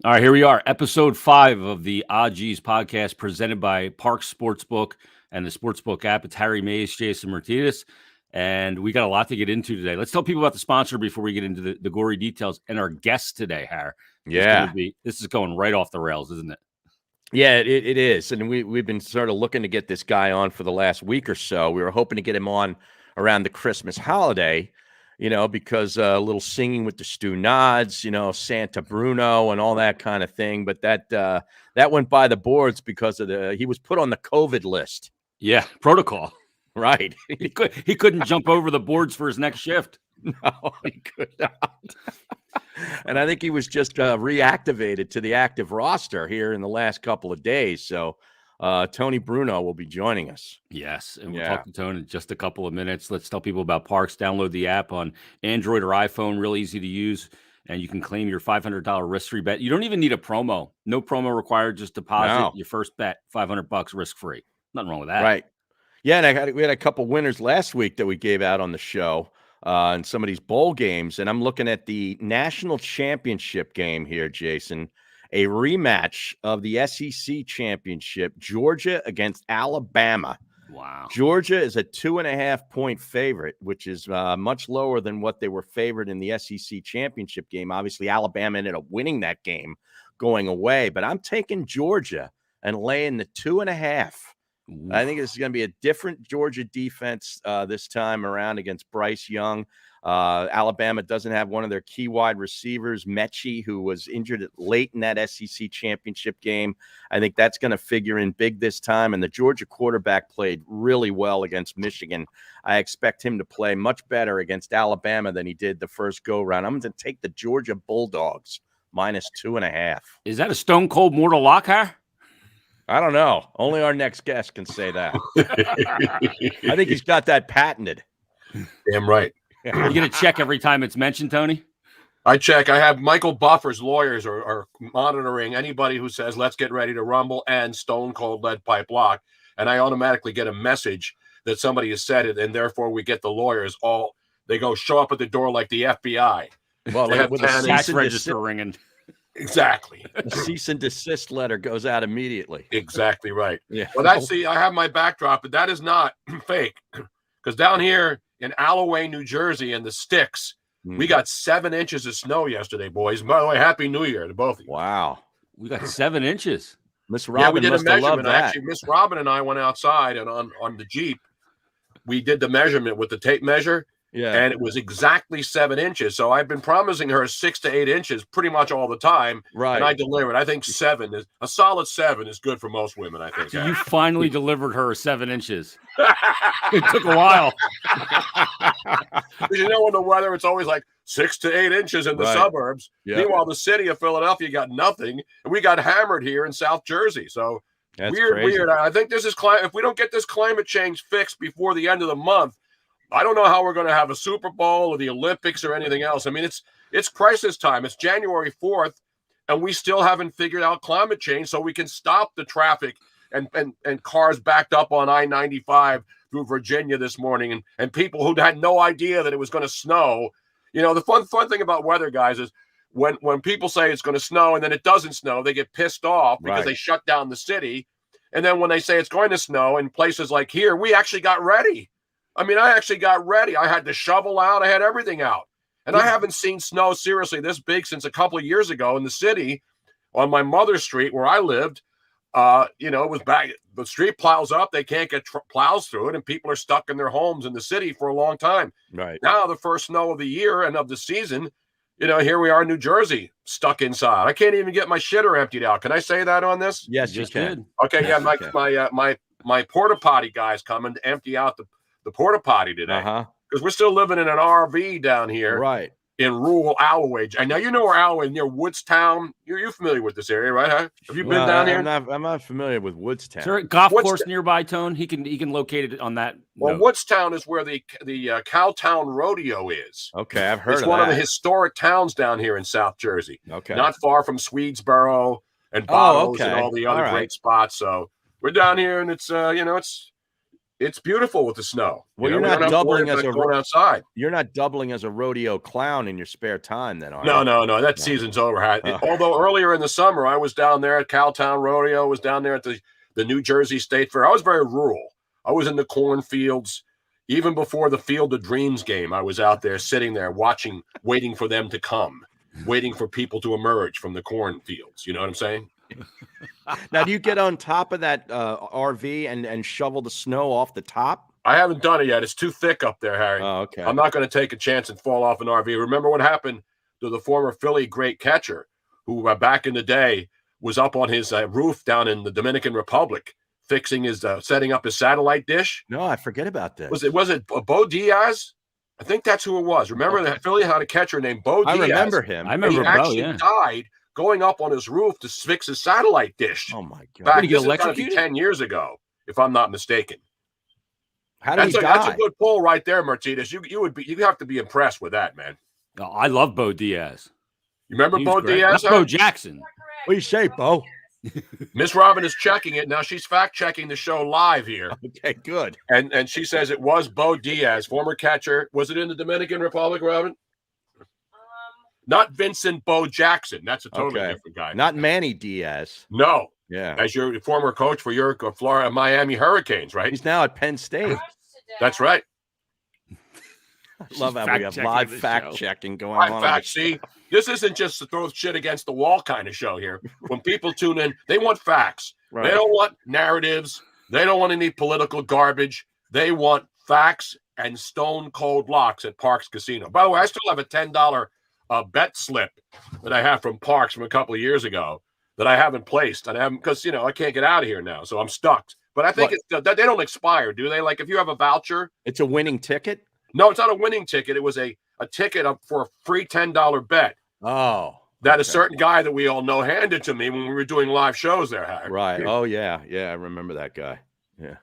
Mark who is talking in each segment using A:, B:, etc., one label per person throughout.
A: All right, here we are, episode 5 of the Odgies podcast presented by Parx Sportsbook and the Sportsbook app. It's Harry Mays, Jason Myrtetus, and we got a lot to get into today. Let's tell people about the sponsor before we get into the gory details and our guest today, Harry.
B: Yeah.
A: This is going right off the rails, isn't it?
B: Yeah, it is. And we've been sort of looking to get this guy on for the last week or so. We were hoping to get him on around the Christmas holiday, because a little singing with the Stu Nods, Santa Bruno and all that kind of thing. But that went by the boards because he was put on the COVID list.
A: Yeah, protocol.
B: Right.
A: He couldn't jump over the boards for his next shift.
B: No, he could not. And I think he was just reactivated to the active roster here in the last couple of days. So Tony Bruno will be joining us.
A: Yes, and we'll talk to Tony in just a couple of minutes. Let's tell people about Parx. Download the app on Android or iPhone, real easy to use, and you can claim your $500 risk-free bet. You don't even need a promo. No promo required. Just deposit your first bet, $500 risk-free. Nothing wrong with that.
B: Right. Yeah, and we had a couple winners last week that we gave out on the show in some of these bowl games, and I'm looking at the national championship game here, Jason. A rematch of the SEC championship, Georgia against Alabama.
A: Wow.
B: Georgia is a 2.5-point favorite, which is much lower than what they were favored in the SEC championship game. Obviously, Alabama ended up winning that game going away, but I'm taking Georgia and laying the 2.5. I think this is going to be a different Georgia defense this time around against Bryce Young. Alabama doesn't have one of their key wide receivers, Mechie, who was injured late in that SEC championship game. I think that's going to figure in big this time. And the Georgia quarterback played really well against Michigan. I expect him to play much better against Alabama than he did the first go-round. I'm going to take the Georgia Bulldogs minus 2.5.
A: Is that a stone cold mortal lock, Harry?
B: I don't know. Only our next guest can say that. I think he's got that patented.
C: Damn right.
A: You going to check every time it's mentioned, Tony?
C: I check. I have Michael Buffer's lawyers are monitoring anybody who says, let's get ready to rumble and stone cold lead pipe lock. And I automatically get a message that somebody has said it. And therefore we get the lawyers they go show up at the door like the FBI.
B: Well, with a
A: cash register ringing.
C: Exactly.
B: The cease and desist letter goes out immediately.
C: Exactly right.
B: Yeah.
C: Well, I have my backdrop, but that is not fake. Because down here in Alloway, New Jersey, in the sticks, we got 7 inches of snow yesterday, boys. By the way, Happy New Year to both of you.
B: Wow.
A: We got 7 inches.
B: Miss Robin
C: we did a measurement.
B: That.
C: Actually, Miss Robin and I went outside and on the Jeep, we did the measurement with the tape measure.
B: Yeah.
C: And it was exactly 7 inches. So I've been promising her 6 to 8 inches pretty much all the time.
B: Right.
C: And I delivered. I think 7 is a solid 7 is good for most women, I think.
A: So you finally delivered her 7 inches. It took a while.
C: Because in the weather, it's always like 6 to 8 inches in the suburbs. Yep. Meanwhile, the city of Philadelphia got nothing. And we got hammered here in South Jersey. So
B: that's
C: weird. I think this is if we don't get this climate change fixed before the end of the month, I don't know how we're going to have a Super Bowl or the Olympics or anything else. I mean, it's crisis time. It's January 4th, and we still haven't figured out climate change so we can stop the traffic and cars backed up on I-95 through Virginia this morning and people who had no idea that it was going to snow. The fun thing about weather, guys, is when people say it's going to snow and then it doesn't snow, they get pissed off because they shut down the city. And then when they say it's going to snow in places like here, we actually got ready. I mean, I actually got ready. I had the shovel out. I had everything out. And I haven't seen snow seriously this big since a couple of years ago in the city on my mother's street where I lived. It was back. The street plows up. They can't get plows through it. And people are stuck in their homes in the city for a long time.
B: Right.
C: Now, the first snow of the year and of the season, here we are in New Jersey, stuck inside. I can't even get my shitter emptied out. Can I say that on this?
B: Yes, you can.
C: Okay,
B: yes,
C: my porta potty guy's coming to empty out the porta potty today because we're still living in an RV down here,
B: right,
C: in rural Alloway. And now where Alloway near Woodstown. You're familiar with this area, right? Huh? Have you been down here?
B: I'm not familiar with Woodstown.
A: Is there a golf course nearby, Tone? He can locate it on that.
C: Well, Woodstown is where the Cowtown Rodeo is.
B: Okay, I've heard of that.
C: It's one of the historic towns down here in South Jersey.
B: Okay,
C: not far from Swedesboro and Bottles and all the other great spots. So we're down here, and it's It's beautiful with the snow.
B: Well,
C: You know,
B: you're
C: we
B: not
C: don't have to worry
B: doubling as
C: about
B: a
C: going outside.
B: You're not doubling as a rodeo clown in your spare time, then, are
C: No,
B: you?
C: no, no. That season's over. Although earlier in the summer, I was down there at Cowtown Rodeo, was down there at the New Jersey State Fair. I was very rural. I was in the cornfields. Even before the Field of Dreams game, I was out there sitting there watching, waiting for them to come, waiting for people to emerge from the cornfields. You know what I'm saying?
B: Now, do you get on top of that RV and shovel the snow off the top?
C: I haven't done it yet. It's too thick up there, Harry.
B: Oh, okay.
C: I'm not going to take a chance and fall off an RV. Remember what happened to the former Philly great catcher who back in the day was up on his roof down in the Dominican Republic fixing his setting up his satellite dish?
B: No, I forget about this.
C: Was it Bo Diaz? I think that's who it was. Remember that Philly had a catcher named Bo Diaz.
B: I remember him.
A: I remember
C: He
A: Bo,
C: actually
A: yeah.
C: died going up on his roof to fix his satellite dish.
B: Oh my God!
C: Back,
A: Did he get
C: this is gotta be
A: electrocuted?
C: 10 years ago, if I'm not mistaken.
B: How did he
C: That's
B: die?
C: a good pull right there, Myrtetus. You have to be impressed with that, man.
A: Oh, I love Bo Diaz.
C: You remember
A: He was
C: Bo
A: great.
C: Diaz?
A: That's Bo Jackson.
B: What do you say, Bo?
C: Miss Robin is checking it now. She's fact checking the show live here,
B: Okay, good.
C: and she says it was Bo Diaz, former catcher. Was it in the Dominican Republic, Robin? Not Vincent Bo Jackson. That's a totally different guy.
B: Not Manny Diaz.
C: No,
B: Yeah,
C: as your former coach for your Florida Miami Hurricanes, right?
B: he's now at Penn State.
C: That's right.
B: I love how we have
A: fact-checking
B: live
A: the
B: fact
A: show.
B: checking going
C: Right,
B: on.
C: fact. See, this isn't just to throw shit against the wall kind of show here. When people tune in, they want facts.
B: Right.
C: They don't want narratives. They don't want any political garbage. They want facts and stone cold locks at Parx Casino. By the way, I still have a $10 bet slip that I have from Parx from a couple of years ago that I haven't placed. And I haven't because I can't get out of here now, so I'm stuck. But I think they don't expire, do they? Like if you have a voucher,
B: It's a winning ticket.
C: no, it's not a winning ticket. It was a ticket up for a free $10 bet
B: Oh,
C: that
B: okay.
C: a certain guy that we all know handed to me when we were doing live shows there, Harry.
B: Right. Oh yeah, yeah. I remember that guy. Yeah.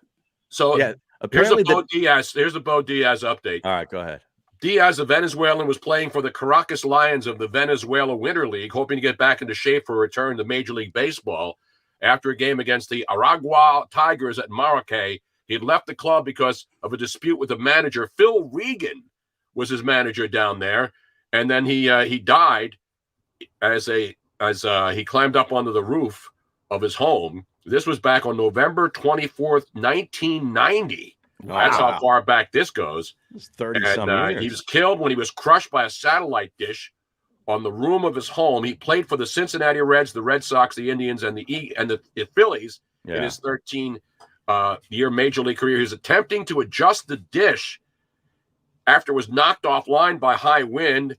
C: So
B: Yeah.
C: here's
B: Apparently,
C: the Bo Diaz. Here's the Bo Diaz update.
B: all right. Go ahead.
C: Diaz, a Venezuelan, was playing for the Caracas Lions of the Venezuela Winter League, hoping to get back into shape for a return to Major League Baseball. After a game against the Aragua Tigers at Maracay, he had left the club because of a dispute with the manager. Phil Regan was his manager down there, and then he died as he climbed up onto the roof of his home. This was back on November 24th, 1990.
B: Wow.
C: That's how far back this goes.
B: It's 30-some years.
C: He was killed when he was crushed by a satellite dish on the room of his home. He played for the Cincinnati Reds, the Red Sox, the Indians, and the Phillies in his 13-year major league career. He was attempting to adjust the dish after it was knocked offline by high wind,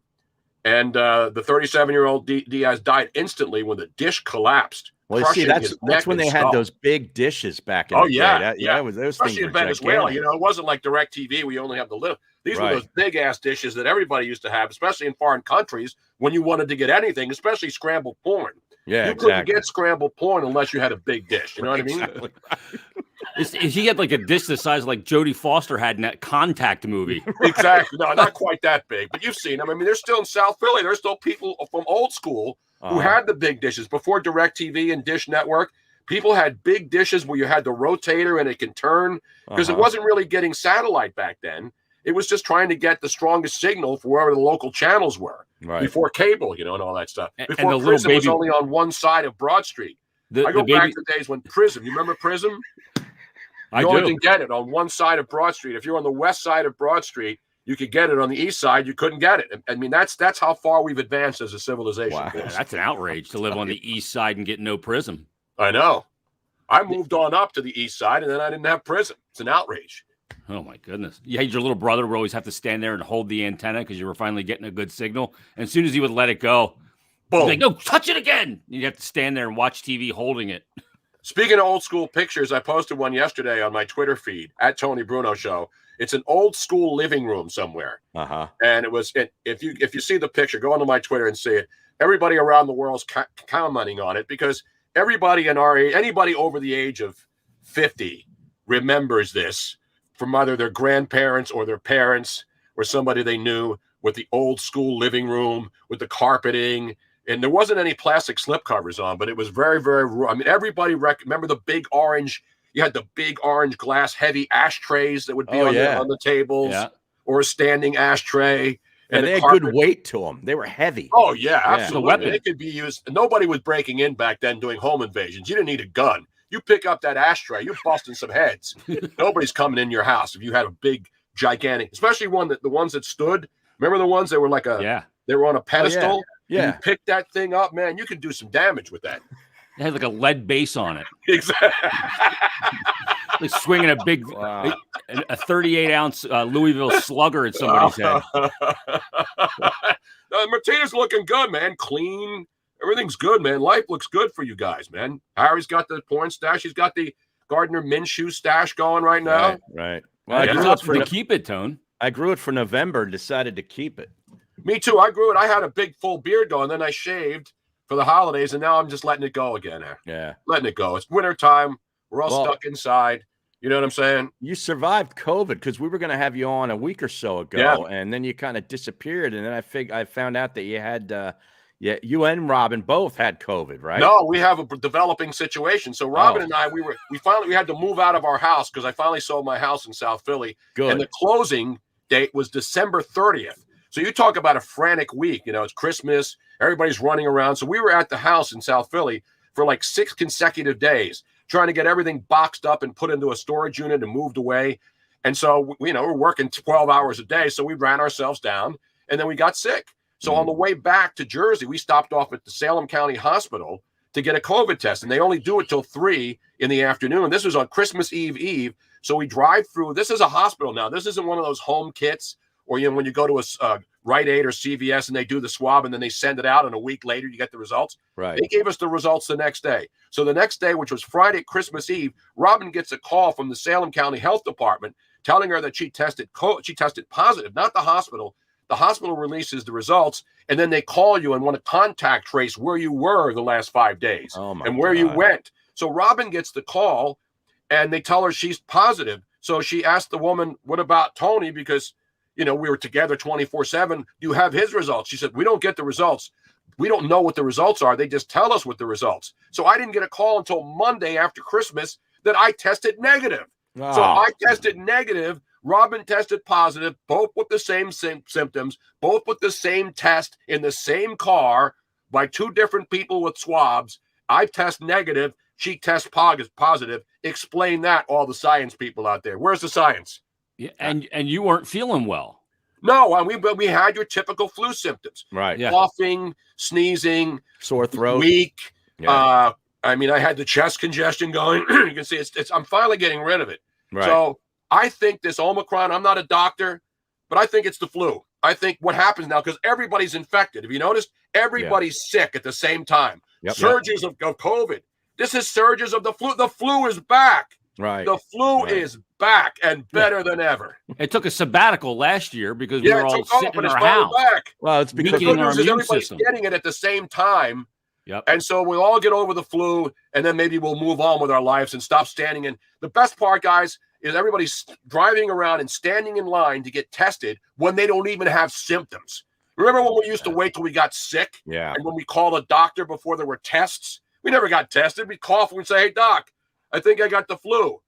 C: and the 37-year-old Diaz died instantly when the dish collapsed.
B: Well, you see,
C: crushing his
B: that's
C: neck
B: when
C: and
B: they had
C: skull.
B: those big dishes back in
C: Oh,
B: the
C: yeah,
B: day.
C: yeah.
B: Those
C: Especially
B: things
C: in
B: were
C: Venezuela,
B: gigantic.
C: it wasn't like DirecTV. We only have the little. These were
B: Right.
C: those big ass dishes that everybody used to have, especially in foreign countries when you wanted to get anything, especially scrambled porn.
B: Yeah,
C: You couldn't
B: exactly.
C: get scrambled porn unless you had a big dish. You know what I mean?
B: Exactly.
A: He had like a dish the size of like Jodie Foster had in that Contact movie.
C: Exactly. No, not quite that big, but you've seen them. I mean, they're still in South Philly. There's still people from old school who had the big dishes before DirecTV and Dish Network. People had big dishes where you had the rotator and it can turn because it wasn't really getting satellite back then. It was just trying to get the strongest signal for wherever the local channels were before cable, and all that stuff.
A: And
C: Before
A: the little
C: Prism was
A: baby-
C: only on one side of Broad Street. I go back to the days when Prism, you remember Prism?
A: I
C: You only
A: do.
C: can get it on one side of Broad Street. If you're on the west side of Broad Street, you could get it. On the east side, you couldn't get it. I mean, that's how far we've advanced as a civilization.
B: Wow.
A: Yeah, that's an outrage to live on the east side and get no Prism.
C: I know. I moved on up to the east side, and then I didn't have Prism. It's an outrage.
A: Oh my goodness! You had your little brother would always have to stand there and hold the antenna because you were finally getting a good signal. And as soon as he would let it go, he'd
C: Boom.
A: be like, "No, touch it again!" You'd have to stand there and watch TV holding it.
C: Speaking of old school pictures, I posted one yesterday on my Twitter feed at Tony Bruno Show. It's an old school living room somewhere, and it was. If you see the picture, go onto my Twitter and see it. Everybody around the world's commenting on it because everybody in our age, anybody over the age of 50, remembers this from either their grandparents or their parents or somebody they knew with the old school living room with the carpeting. And there wasn't any plastic slip covers on, but it was very, very. I mean, everybody remember the big orange You had the big orange glass heavy ashtrays that would be on the tables, or a standing ashtray.
B: And they had good weight to them. They were heavy.
C: Oh, yeah, absolutely.
A: Weapon.
C: It could be used. Nobody was breaking in back then doing home invasions. You didn't need a gun. You pick up that ashtray, you're busting some heads. Nobody's coming in your house if you had a big, gigantic, especially the ones that stood. Remember the ones that were like they were on a pedestal?
B: Yeah.
C: You pick that thing up, man, you could do some damage with that.
A: It had like a lead base on it.
C: Exactly.
A: Like swinging a big, a 38-ounce Louisville Slugger at somebody's head.
C: Myrtetus looking good, man. Clean. Everything's good, man. Life looks good for you guys, man. Harry's got the porn stash. He's got the Gardner Minshew stash going right now.
B: Right.
A: Well, I grew it to keep it, Tone.
B: I grew it for November and decided to keep it.
C: Me too. I grew it. I had a big full beard going. Then I shaved for the holidays, and now I'm just letting it go again.
B: Yeah.
C: Letting it go. It's winter time. We're all stuck inside. You know what I'm saying?
B: You survived COVID because we were going to have you on a week or so ago, and then you kind of disappeared. And then I found out that you had, you and Robin both had COVID, right?
C: No, we have a developing situation. So Robin and I, we had to move out of our house because I finally sold my house in South Philly.
B: Good.
C: And the closing date was December 30th. So you talk about a frantic week. You know, it's Christmas. Everybody's running around. So we were at the house in South Philly for like 6 consecutive days, trying to get everything boxed up and put into a storage unit and moved away. And so, we're working 12 hours a day. So we ran ourselves down and then we got sick. So on the way back to Jersey, we stopped off at the Salem County Hospital to get a COVID test. And they only do it till 3 in the afternoon. This was on Christmas Eve. So we drive through. This is a hospital now. This isn't one of those home kits or, when you go to a Rite Aid or CVS and they do the swab and then they send it out and a week later you get the results.
B: Right.
C: They gave us the results the next day. So the next day, which was Friday, Christmas Eve, Robin gets a call from the Salem County Health Department telling her that she tested positive, not the hospital. The hospital releases the results, and then they call you and want to contact trace where you were the last 5 days and where you went. So Robin gets the call, and they tell her she's positive. So she asked the woman, what about Tony? Because we were together 24/7. You have his results. She said, we don't get the results. We don't know what the results are. They just tell us what the results. So I didn't get a call until Monday after Christmas that I tested negative.
B: Oh.
C: So I tested negative. Robin tested positive, both with the same symptoms, both with the same test in the same car by 2 different people with swabs. I test negative. She tests positive. Explain that, all the science people out there. Where's the science?
A: Yeah, and you weren't feeling well.
C: No, we had your typical flu symptoms.
B: Right.
A: Yeah.
C: Coughing, sneezing,
B: sore throat,
C: weak.
B: Yeah.
C: I had the chest congestion going. You can see I'm finally getting rid of it.
B: Right.
C: So I think this Omicron, I'm not a doctor, but I think it's the flu. I think what happens now, because everybody's infected. Have you noticed? Everybody's sick at the same time. Surges of COVID. This is surges of the flu. The flu is back.
B: Right.
C: The flu is back and better than ever.
A: It took a sabbatical last year because we were all sitting in our house.
C: Back.
B: Well, it's because
C: everybody's getting it at the same time.
A: Yep.
C: And so we'll all get over the flu, and then maybe we'll move on with our lives and stop standing in. The best part, guys, is everybody's driving around and standing in line to get tested when they don't even have symptoms. Remember when we used to wait till we got sick?
B: Yeah.
C: And when we called a doctor before there were tests? We never got tested. We'd cough and we'd say, hey, doc, I think I got the flu.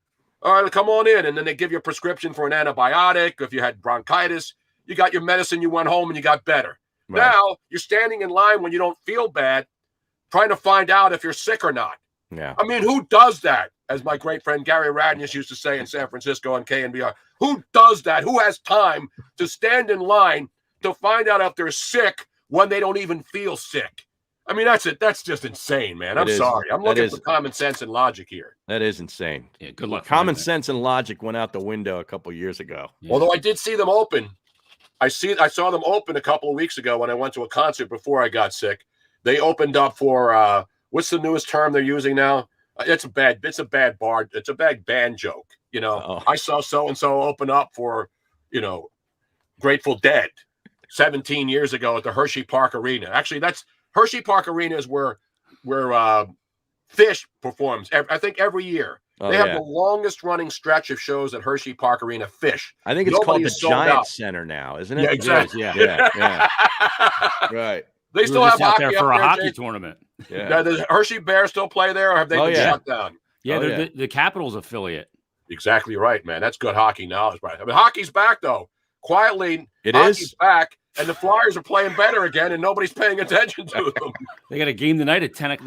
C: All right, come on in. And then they give you a prescription for an antibiotic. If you had bronchitis, you got your medicine, you went home and you got better. Right. Now you're standing in line when you don't feel bad, trying to find out if you're sick or not.
B: Yeah.
C: I mean, who does that? As my great friend Gary Radnius used to say in San Francisco on KNBR, who does that? Who has time to stand in line to find out if they're sick when they don't even feel sick? I mean, that's it. That's just insane, man. I'm sorry. I'm looking for common sense and logic here.
B: That is insane.
A: Yeah, good luck.
B: Common sense and logic went out the window a couple years ago.
C: Yeah. Although I did see them open. I saw them open a couple of weeks ago when I went to a concert before I got sick. They opened up for what's the newest term they're using now? It's a bad bar. It's a bad band joke. I saw so-and-so open up for, Grateful Dead 17 years ago at the Hershey Park Arena. Actually, that's Hershey Park Arena is where Fish performs. I think every year. They have the longest running stretch of shows at Hershey Park Arena. Fish.
B: I think it's called the Giant Center now, isn't it?
C: Yeah, exactly.
B: Yeah. Right.
C: They
A: we
C: still
A: were
C: have
A: just out
C: hockey
A: there for
C: up
A: a
C: there,
A: hockey
C: Jake?
A: tournament.
C: Yeah. Does Hershey Bears still play there, or have they been shut down?
A: Yeah,
B: Oh,
A: they're
B: yeah.
A: the Capitals affiliate.
C: Exactly right, man. That's good hockey knowledge, right? I mean, hockey's back though. Quietly,
B: It
C: hockey's
B: is.
C: back, and the Flyers are playing better again, and nobody's paying attention to them.
A: They got a game tonight at 10.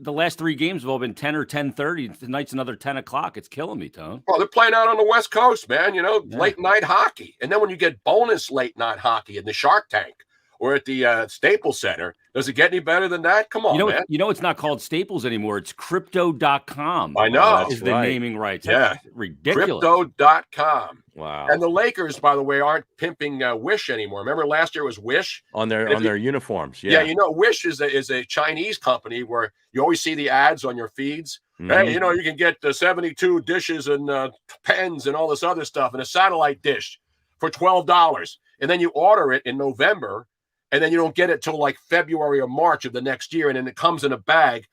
A: The last 3 games have all been 10 or 10:30. Tonight's another 10 o'clock. It's killing me, Tone.
C: Well, they're playing out on the West Coast, man.
A: Yeah.
C: Late night hockey, and then when you get bonus late night hockey in the Shark Tank or at the Staples Center, does it get any better than that? Come on, man.
A: It's not called Staples anymore. It's Crypto.com.
C: I know.
A: Is the naming rights.
C: Yeah.
A: That's ridiculous.
C: Crypto.com.
B: Wow.
C: And the Lakers, by the way, aren't pimping Wish anymore. Remember last year was Wish?
B: On their uniforms.
C: Yeah,
B: Yeah.
C: Wish is a Chinese company where you always see the ads on your feeds.
B: Mhm.
C: Hey, you can get 72 dishes and pens and all this other stuff and a satellite dish for $12. And then you order it in November, and then you don't get it till like February or March of the next year. And then it comes in a bag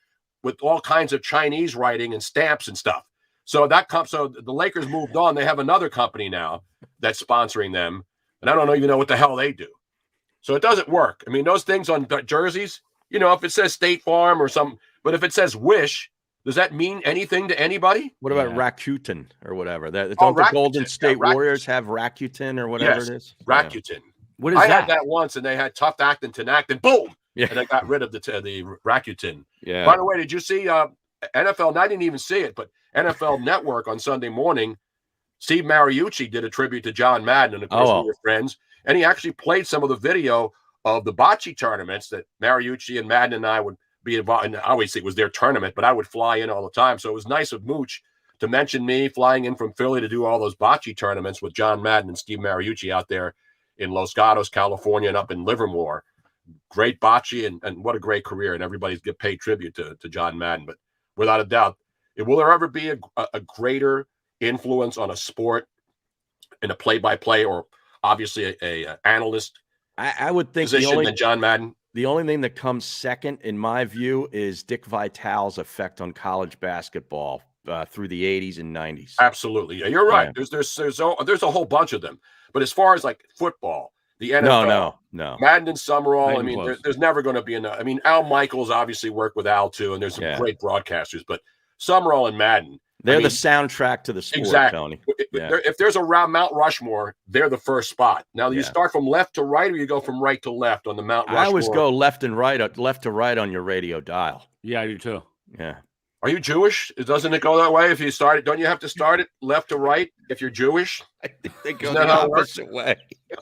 C: with all kinds of Chinese writing and stamps and stuff. So so the Lakers moved on. They have another company now that's sponsoring them. And I don't even know what the hell they do. So it doesn't work. I mean, those things on jerseys, if it says State Farm or something, but if it says Wish, does that mean anything to anybody?
B: What about Rakuten or whatever? Don't the
C: Rakuten.
B: Golden State
C: Rakuten.
B: Warriors have Rakuten or whatever it is?
C: Rakuten.
A: What is
C: I
A: that?
C: had that once, and they had Tough Actin, Tinactin, boom,
B: Yeah.
C: and I got rid of the Rakuten.
B: Yeah.
C: By the way, did you see NFL? And I didn't even see it, but NFL Network on Sunday morning, Steve Mariucci did a tribute to John Madden, and of course we were friends, and he actually played some of the video of the bocce tournaments that Mariucci and Madden and I would be involved in. Obviously, it was their tournament, but I would fly in all the time, so it was nice of Mooch to mention me flying in from Philly to do all those bocce tournaments with John Madden and Steve Mariucci out there in Los Gatos, California, and up in Livermore. Great bocce, and what a great career, and everybody's get paid tribute to John Madden. But without a doubt, will there ever be a greater influence on a sport in a play-by-play or obviously a analyst
B: I would think
C: position than John Madden?
B: The only thing that comes second, in my view, is Dick Vitale's effect on college basketball through the 80s and 90s.
C: Absolutely. Yeah, you're right.
B: Yeah.
C: There's a whole bunch of them. But as far as like football, the NFL,
B: no.
C: Madden and Summerall,
A: Not
C: I
A: even
C: mean,
A: close.
C: there's never going to be enough. I mean, Al Michaels obviously worked with Al too, and there's some
B: Yeah.
C: great broadcasters, but Summerall and Madden,
B: They're the soundtrack to the sport,
C: exactly.
B: Tony.
C: Yeah. If there's a Mount Rushmore, they're the first spot. Now, you start from left to right, or you go from right to left on the Mount Rushmore?
B: I always go left to right on your radio dial.
A: Yeah, I do too.
B: Yeah.
C: Are you Jewish? Doesn't it go that way? If you start it, don't you have to start it left to right if you're Jewish?
B: I think they go
C: Isn't
B: the
C: that how it works?
B: opposite way.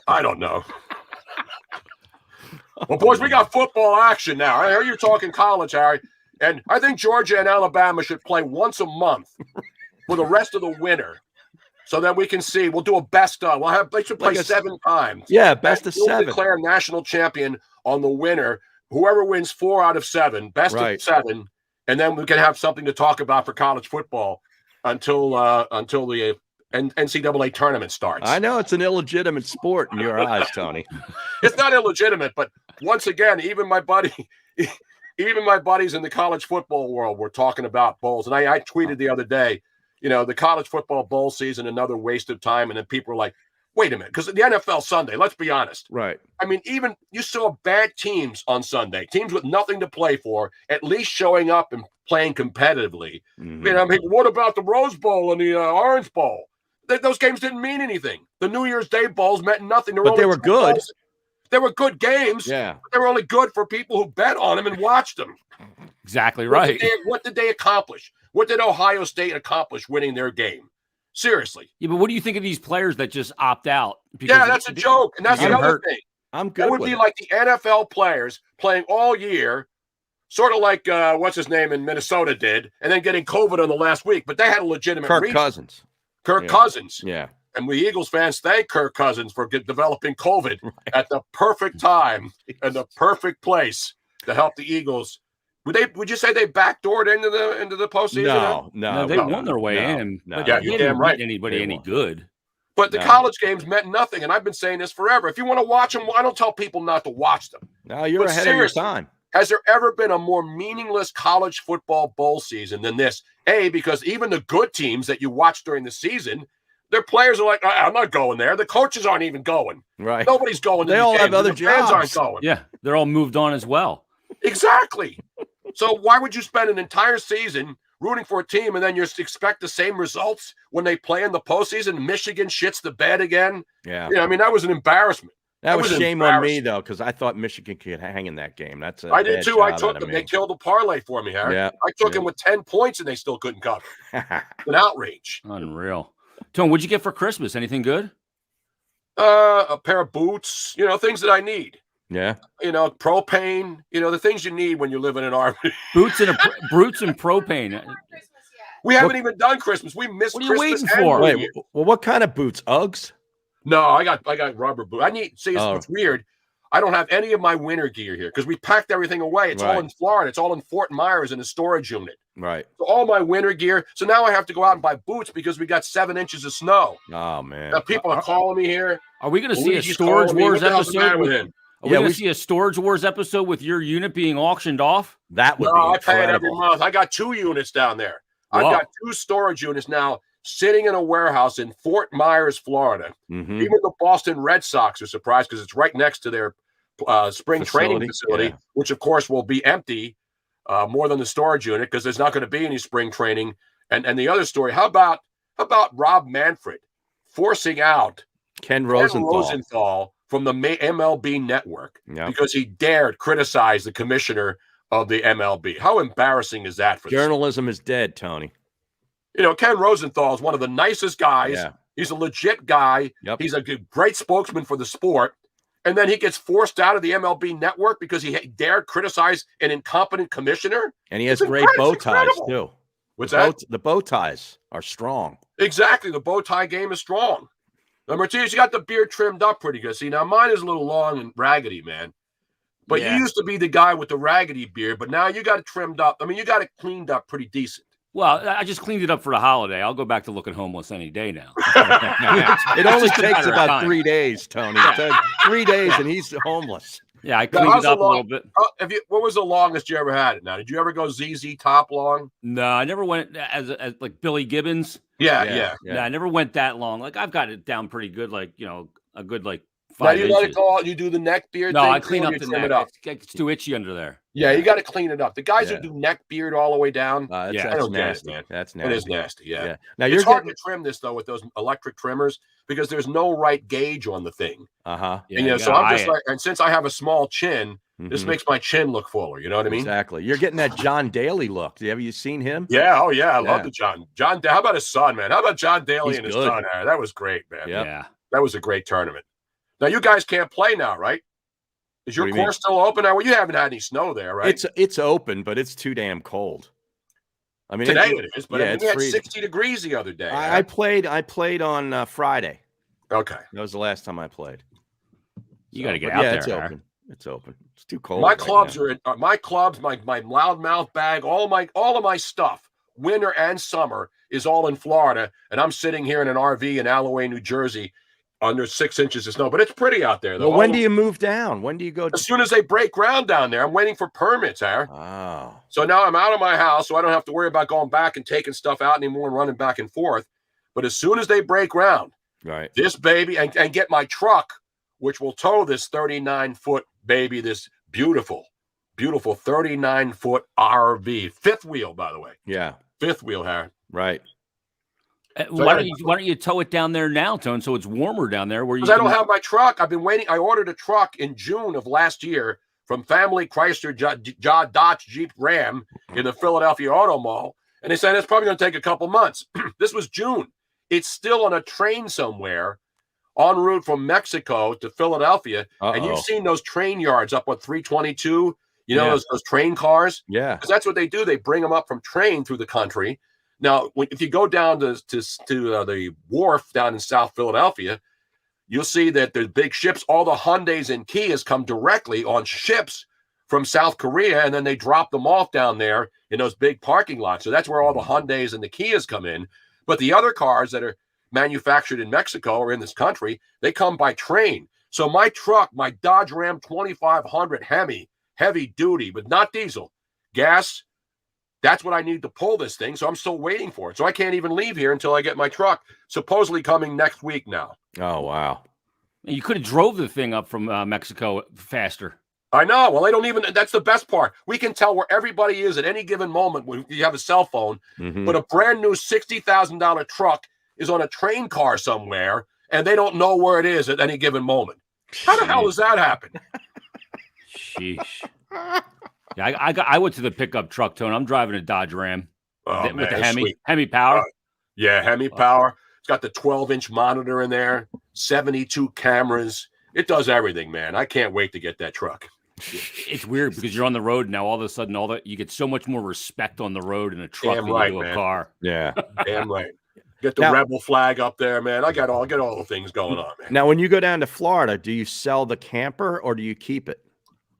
C: I don't know. Well, boys, we got football action now. I heard you're talking college, Harry, and I think Georgia and Alabama should play once a month for the rest of the winter, so that we can see. We'll do a best of. They should play 7 times.
B: Yeah, best of
C: We'll
B: 7.
C: declare national champion on the winner. Whoever wins 4 out of 7, best of 7, and then we can have something to talk about for college football until the NCAA tournament starts.
B: I know it's an illegitimate sport in your eyes, Tony.
C: It's not illegitimate, but once again, even my buddies in the college football world were talking about bowls. And I tweeted the other day, the college football bowl season, another waste of time. And then people were like, wait a minute, because the NFL Sunday, let's be honest.
B: Right.
C: I mean, even you saw bad teams on Sunday, teams with nothing to play for, at least showing up and playing competitively.
B: Mm-hmm.
C: I mean, what about the Rose Bowl and the Orange Bowl? Those games didn't mean anything. The New Year's Day bowls meant nothing.
B: But they were good.
C: They were good games.
B: Yeah.
C: But they were only good for people who bet on them and watched them.
A: Exactly right.
C: What did they accomplish? What did Ohio State accomplish winning their game? Seriously.
A: Yeah, but what do you think of these players that just opt out?
C: Yeah, that's a joke. And that's the other thing.
B: I'm good.
C: That would be like the NFL players playing all year, sort of like what's his name in Minnesota did, and then getting COVID on the last week. But they had a legitimate
B: Kirk
C: reason.
B: Cousins.
C: Kirk Cousins.
B: Yeah.
C: And we Eagles fans thank Kirk Cousins for developing COVID at the perfect time and the perfect place to help the Eagles. Would you say they backdoored into the postseason?
B: No,
A: they won their way in.
B: No.
A: But
C: Yeah,
A: they
C: you're
A: didn't
C: damn right.
A: beat anybody
B: They
A: any
B: won.
A: good.
C: But the college games meant nothing, and I've been saying this forever. If you want to watch them, I don't tell people not to watch them.
B: No, you're
C: But
B: ahead of your
C: seriously,
B: time.
C: Has there ever been a more meaningless college football bowl season than this? Because even the good teams that you watch during the season, their players are like, I'm not going there. The coaches aren't even going.
B: Right.
C: Nobody's going.
B: They all have other
C: Fans aren't
B: jobs.
C: going.
A: Yeah, they're all moved on as well.
C: Exactly. So why would you spend an entire season rooting for a team, and then you expect the same results when they play in the postseason. Michigan shits the bed again.
B: Yeah.
C: I mean, that was an embarrassment.
B: That was shame on me, though, because I thought Michigan could hang in that game. I
C: did, too. I took them. They killed a parlay for me, Harry.
B: Yeah.
C: I took them with 10 points, and they still couldn't cover. An outrage.
A: Unreal. Tone, what'd you get for Christmas? Anything good?
C: A pair of boots, things that I need.
B: Yeah.
C: Propane, the things you need when you live in an RV.
A: Boots and propane.
C: We haven't even done Christmas. We missed
A: What are you
C: Christmas
A: waiting for?
B: Wait, well, what kind of boots? Uggs?
C: No, I got rubber boots. It's weird. I don't have any of my winter gear here because we packed everything away. It's all in Florida. It's all in Fort Myers in a storage unit.
B: Right.
C: So all my winter gear. So now I have to go out and buy boots because we got 7 inches of snow.
B: Oh, man.
C: Now people are calling me here.
A: Are we going to see a
C: Luigi's
A: Storage
C: calling me.
A: Wars
C: What the hell's the matter
A: episode?
C: with him?
A: Are we going to see a Storage Wars episode with your unit being auctioned off?
B: That would be
C: I pay it every
B: incredible.
C: month. I got 2 units down there.
A: Wow.
C: I've got 2 storage units now sitting in a warehouse in Fort Myers, Florida.
B: Mhm.
C: Even the Boston Red Sox are surprised because it's right next to their spring training facility, which of course will be empty more than the storage unit because there's not going to be any spring training. And the other story, how about Rob Manfred forcing out
B: Ken Rosenthal
C: from the MLB network
B: Yeah.
C: because he dared criticize the commissioner of the MLB. How embarrassing is that for
B: Journalism is dead, Tony.
C: Ken Rosenthal is one of the nicest guys.
B: Yeah.
C: He's a legit guy.
B: Yep.
C: He's a great spokesman for the sport. And then he gets forced out of the MLB network because he dared criticize an incompetent commissioner.
B: And he has great bow ties, too.
C: What's that?
B: The bow ties are strong.
C: Exactly. The bow tie game is strong. Now, Myrtetus, you got the beard trimmed up pretty good. See, now mine is a little long and raggedy, man. But you used to be the guy with the raggedy beard, but now you got it trimmed up. I mean, you got it cleaned up pretty decent.
A: Well, I just cleaned it up for the holiday. I'll go back to looking homeless any day now.
B: It only takes about 3 days, Tony. 3 days and he's homeless.
A: Yeah, I cleaned it up a little bit.
C: What was the longest you ever had it now? Did you ever go ZZ Top long?
A: No, I never went as like Billy Gibbons.
C: Yeah.
A: I never went that long. Like I've got it down pretty good, like, a good like 5
C: Now you
A: inches.
C: let it go out, you do the neck beard
A: No,
C: thing?
A: I clean up the
C: trim
A: neck.
C: it up?
A: It's too itchy under there.
C: Yeah, you got to clean it up. The guys that do neck beard all the way down,
B: That's
C: I don't get it,
B: nasty.
C: man.
B: That's nasty.
C: It is nasty, yeah.
B: Now
C: It's hard to trim this, though, with those electric trimmers because there's no right gauge on the thing.
B: Uh-huh.
A: Yeah,
C: And, so I'm just like, and since I have a small chin, this
B: Mhm.
C: makes my chin look fuller. You know what I mean?
B: Exactly. You're getting that John Daly look. Have you seen him?
C: Yeah. Oh, yeah. I love the John. How about his son, man? How about John Daly
B: He's
C: and his
B: good.
C: son? That was great, man.
B: Yep.
A: Yeah.
C: That was a great tournament. Now, you guys can't play now, right? Is your
B: What do you
C: course still open now? Well, you haven't had any snow there, right?
B: It's open, but it's too damn cold. I mean,
C: Today it is, but
B: yeah,
C: I mean,
B: it's
C: we had
B: freezing.
C: 60 degrees the other day.
B: I played on Friday.
C: Okay.
B: That was the last time I played.
A: You got to get
B: But
A: out
B: yeah,
A: there.
B: it's open. It's open. It's too cold.
C: My
B: right
C: clubs
B: now.
C: are in my clubs, my loudmouth bag, all of my stuff, winter and summer, is all in Florida, and I'm sitting here in an RV in Alloway, New Jersey, under 6 inches of snow. But it's pretty out there, though.
B: Well, when do you move down? When do you go?
C: As soon as they break ground down there, I'm waiting for permits, Aaron.
B: Oh,
C: So now I'm out of my house, so I don't have to worry about going back and taking stuff out anymore and running back and forth. But as soon as they break ground,
B: right.
C: this baby, and get my truck, which will tow this 39-foot baby, this beautiful 39-foot RV, fifth wheel, by the way,
B: Yeah.
C: fifth wheel, Harry.
B: Right.
A: Why don't you tow it down there now, Tone, so it's warmer down there where you
C: Because I don't have my truck. I've been waiting. I ordered a truck in June of last year from Family Chrysler Dodge Jeep Ram in the Philadelphia Auto Mall, and they said it's probably going to take a couple months. This was June. It's still on a train somewhere en route from Mexico to Philadelphia, and you've seen those train yards up on 322. You know, those train cars?
B: Yeah.
C: Because that's what they do. They bring them up from train through the country. Now, if you go down to the wharf down in South Philadelphia, you'll see that there's big ships. All the Hyundais and Kias come directly on ships from South Korea, and then they drop them off down there in those big parking lots. So that's where all the Hyundais and the Kias come in. But the other cars that are manufactured in Mexico or in this country, they come by train. So my truck, my Dodge Ram 2500 heavy duty, but not diesel, gas, that's what I need to pull this thing. So I'm still waiting for it. So I can't even leave here until I get my truck, supposedly coming next week now.
B: Oh, wow.
A: You could have drove the thing up from Mexico faster.
C: I know. Well, they don't even. That's the best part. We can tell where everybody is at any given moment when you have a cell phone. But a brand new $60,000 truck is on a train car somewhere, and they don't know where it is at any given moment. How the hell does that happen?
A: Sheesh. Yeah, I went to the pickup truck, Tone. I'm driving a Dodge Ram
C: Oh,
A: with the
C: man,
A: Hemi power.
C: Yeah, Hemi power. It's got the 12-inch monitor in there, 72 cameras. It does everything, man. I can't wait to get that truck.
A: It's weird because you're on the road now. All of a sudden, you get so much more respect on the road in a truck than you do a car.
B: Yeah,
C: damn right. Get the rebel flag up there, man. I get all the things going on, man.
B: Now, when you go down to Florida, do you sell the camper or do you keep it?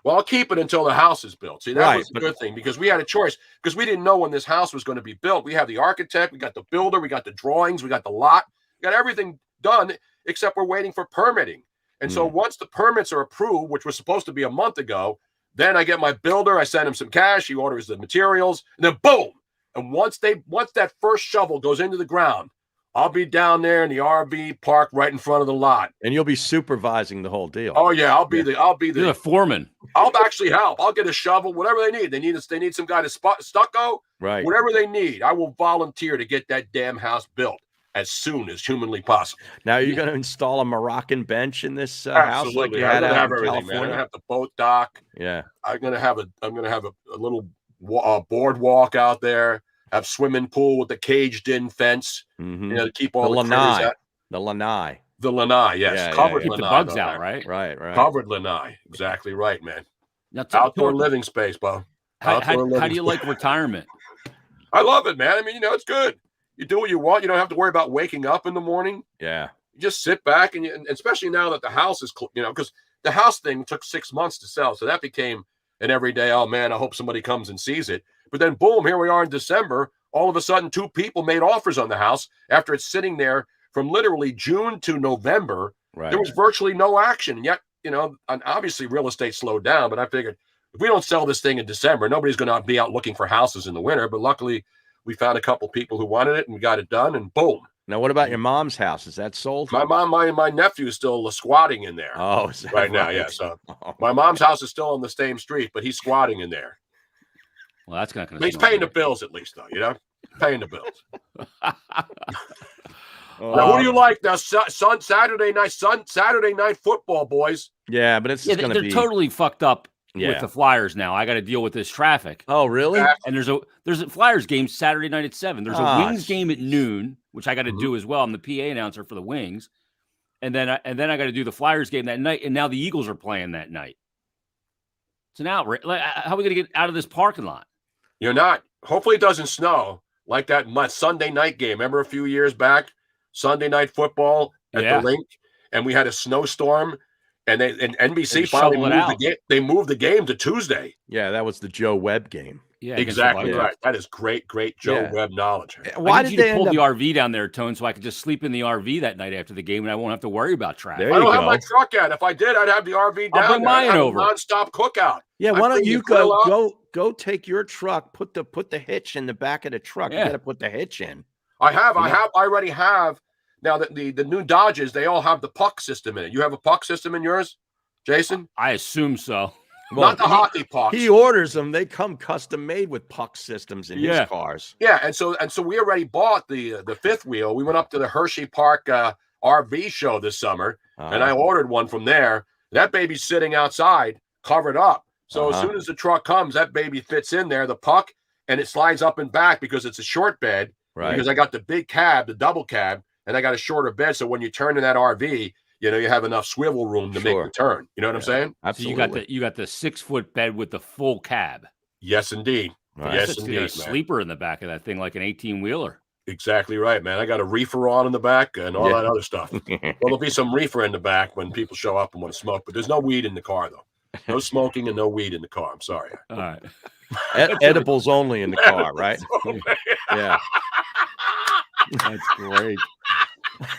C: Well, I'll keep it until the house is built. See, that was a good thing because we had a choice because we didn't know when this house was going to be built. We have the architect, we got the builder, we got the drawings, we got the lot, we got everything done except we're waiting for permitting. And so once the permits are approved, which was supposed to be a month ago, then I get my builder, I send him some cash, he orders the materials, and then boom. And once that first shovel goes into the ground, I'll be down there in the RV park right in front of the lot.
B: And you'll be supervising the whole deal.
C: Oh yeah, I'll be the
A: foreman.
C: I'll actually help. I'll get a shovel, whatever they need. They need some guy to stucco,
B: right?
C: Whatever they need. I will volunteer to get that damn house built as soon as humanly possible.
B: Now, you're going to install a Moroccan bench in this house like you had out in California?
C: Man. I'm going to have the boat dock.
B: Yeah.
C: I'm going to have a little boardwalk out there. Have swimming pool with the caged-in fence. To keep all the critters out.
B: The lanai.
C: The lanai, yes.
B: Yeah,
C: Covered
A: keep
C: lanai.
A: the bugs out, right?
B: Right.
C: Covered lanai. Exactly right, man.
A: Now,
C: outdoor living space, Bo.
A: How do you like retirement?
C: I love it, man. I mean, it's good. You do what you want. You don't have to worry about waking up in the morning.
B: Yeah.
C: You just sit back and especially now that the house is, because the house thing took 6 months to sell. So that became an everyday, oh man, I hope somebody comes and sees it. But then boom, here we are in December. All of a sudden, 2 people made offers on the house after it's sitting there from literally June to November.
B: Right.
C: There was virtually no action. And yet, and obviously real estate slowed down, but I figured if we don't sell this thing in December, nobody's going to be out looking for houses in the winter. But luckily, we found a couple people who wanted it and we got it done, and boom.
B: Now, what about your mom's house? Is that sold?
C: My mom, my nephew is still squatting in there.
B: Oh, is that
C: right now, yeah. So my mom's house is still on the same street, but he's squatting in there.
A: Well, that's not going to.
C: He's paying the bills at least, though. Paying the bills. Now, who do you like now? Saturday night football, boys.
B: Yeah, but it's going to be
A: totally fucked up. With the Flyers now, I got to deal with this traffic.
B: Oh, really?
A: And there's a Flyers game Saturday night at 7. There's a Wings game at noon, which I got to do as well. I'm the PA announcer for the Wings, and then I got to do the Flyers game that night. And now the Eagles are playing that night. So now, how are we going to get out of this parking lot?
C: You're not. Hopefully, it doesn't snow like that Sunday night game. Remember a few years back, Sunday night football at the rink, and we had a snowstorm. And NBC finally moved the game. They moved the game to Tuesday.
B: Yeah, that was the Joe Webb game.
A: Yeah,
C: exactly right. That is great Joe Webb knowledge.
A: Why did they pull the RV down there, Tone, so I could just sleep in the RV that night after the game, and I won't have to worry about traffic?
C: I don't have my truck out. If I did, I'd have the RV down.
A: I'll bring mine over.
C: Nonstop cookout.
B: Yeah, why don't you go take your truck, put the hitch in the back of the truck. You got to put the hitch in.
C: I already have. Now, the new Dodges, they all have the puck system in it. You have a puck system in yours, Jason?
A: I assume so.
C: Well, not the hockey pucks.
B: He orders them. They come custom made with puck systems in his cars.
C: Yeah, and so we already bought the fifth wheel. We went up to the Hershey Park RV show this summer, and I ordered one from there. That baby's sitting outside, covered up. So as soon as the truck comes, that baby fits in there, the puck, and it slides up and back because it's a short bed.
B: Right.
C: Because I got the big cab, the double cab, and I got a shorter bed. So when you turn in that RV, you have enough swivel room to make the turn. You know what I'm saying?
B: Absolutely.
A: So you got the 6-foot bed with the full cab.
C: Yes, indeed.
B: Right.
C: Yes, indeed.
A: A sleeper in the back of that thing, like an 18-wheeler.
C: Exactly right, man. I got a reefer on in the back and all that other stuff. Well, there'll be some reefer in the back when people show up and want to smoke, but there's no weed in the car, though. No smoking and no weed in the car. I'm sorry.
A: All right.
B: Edibles only in the car, right? Yeah.
A: That's great.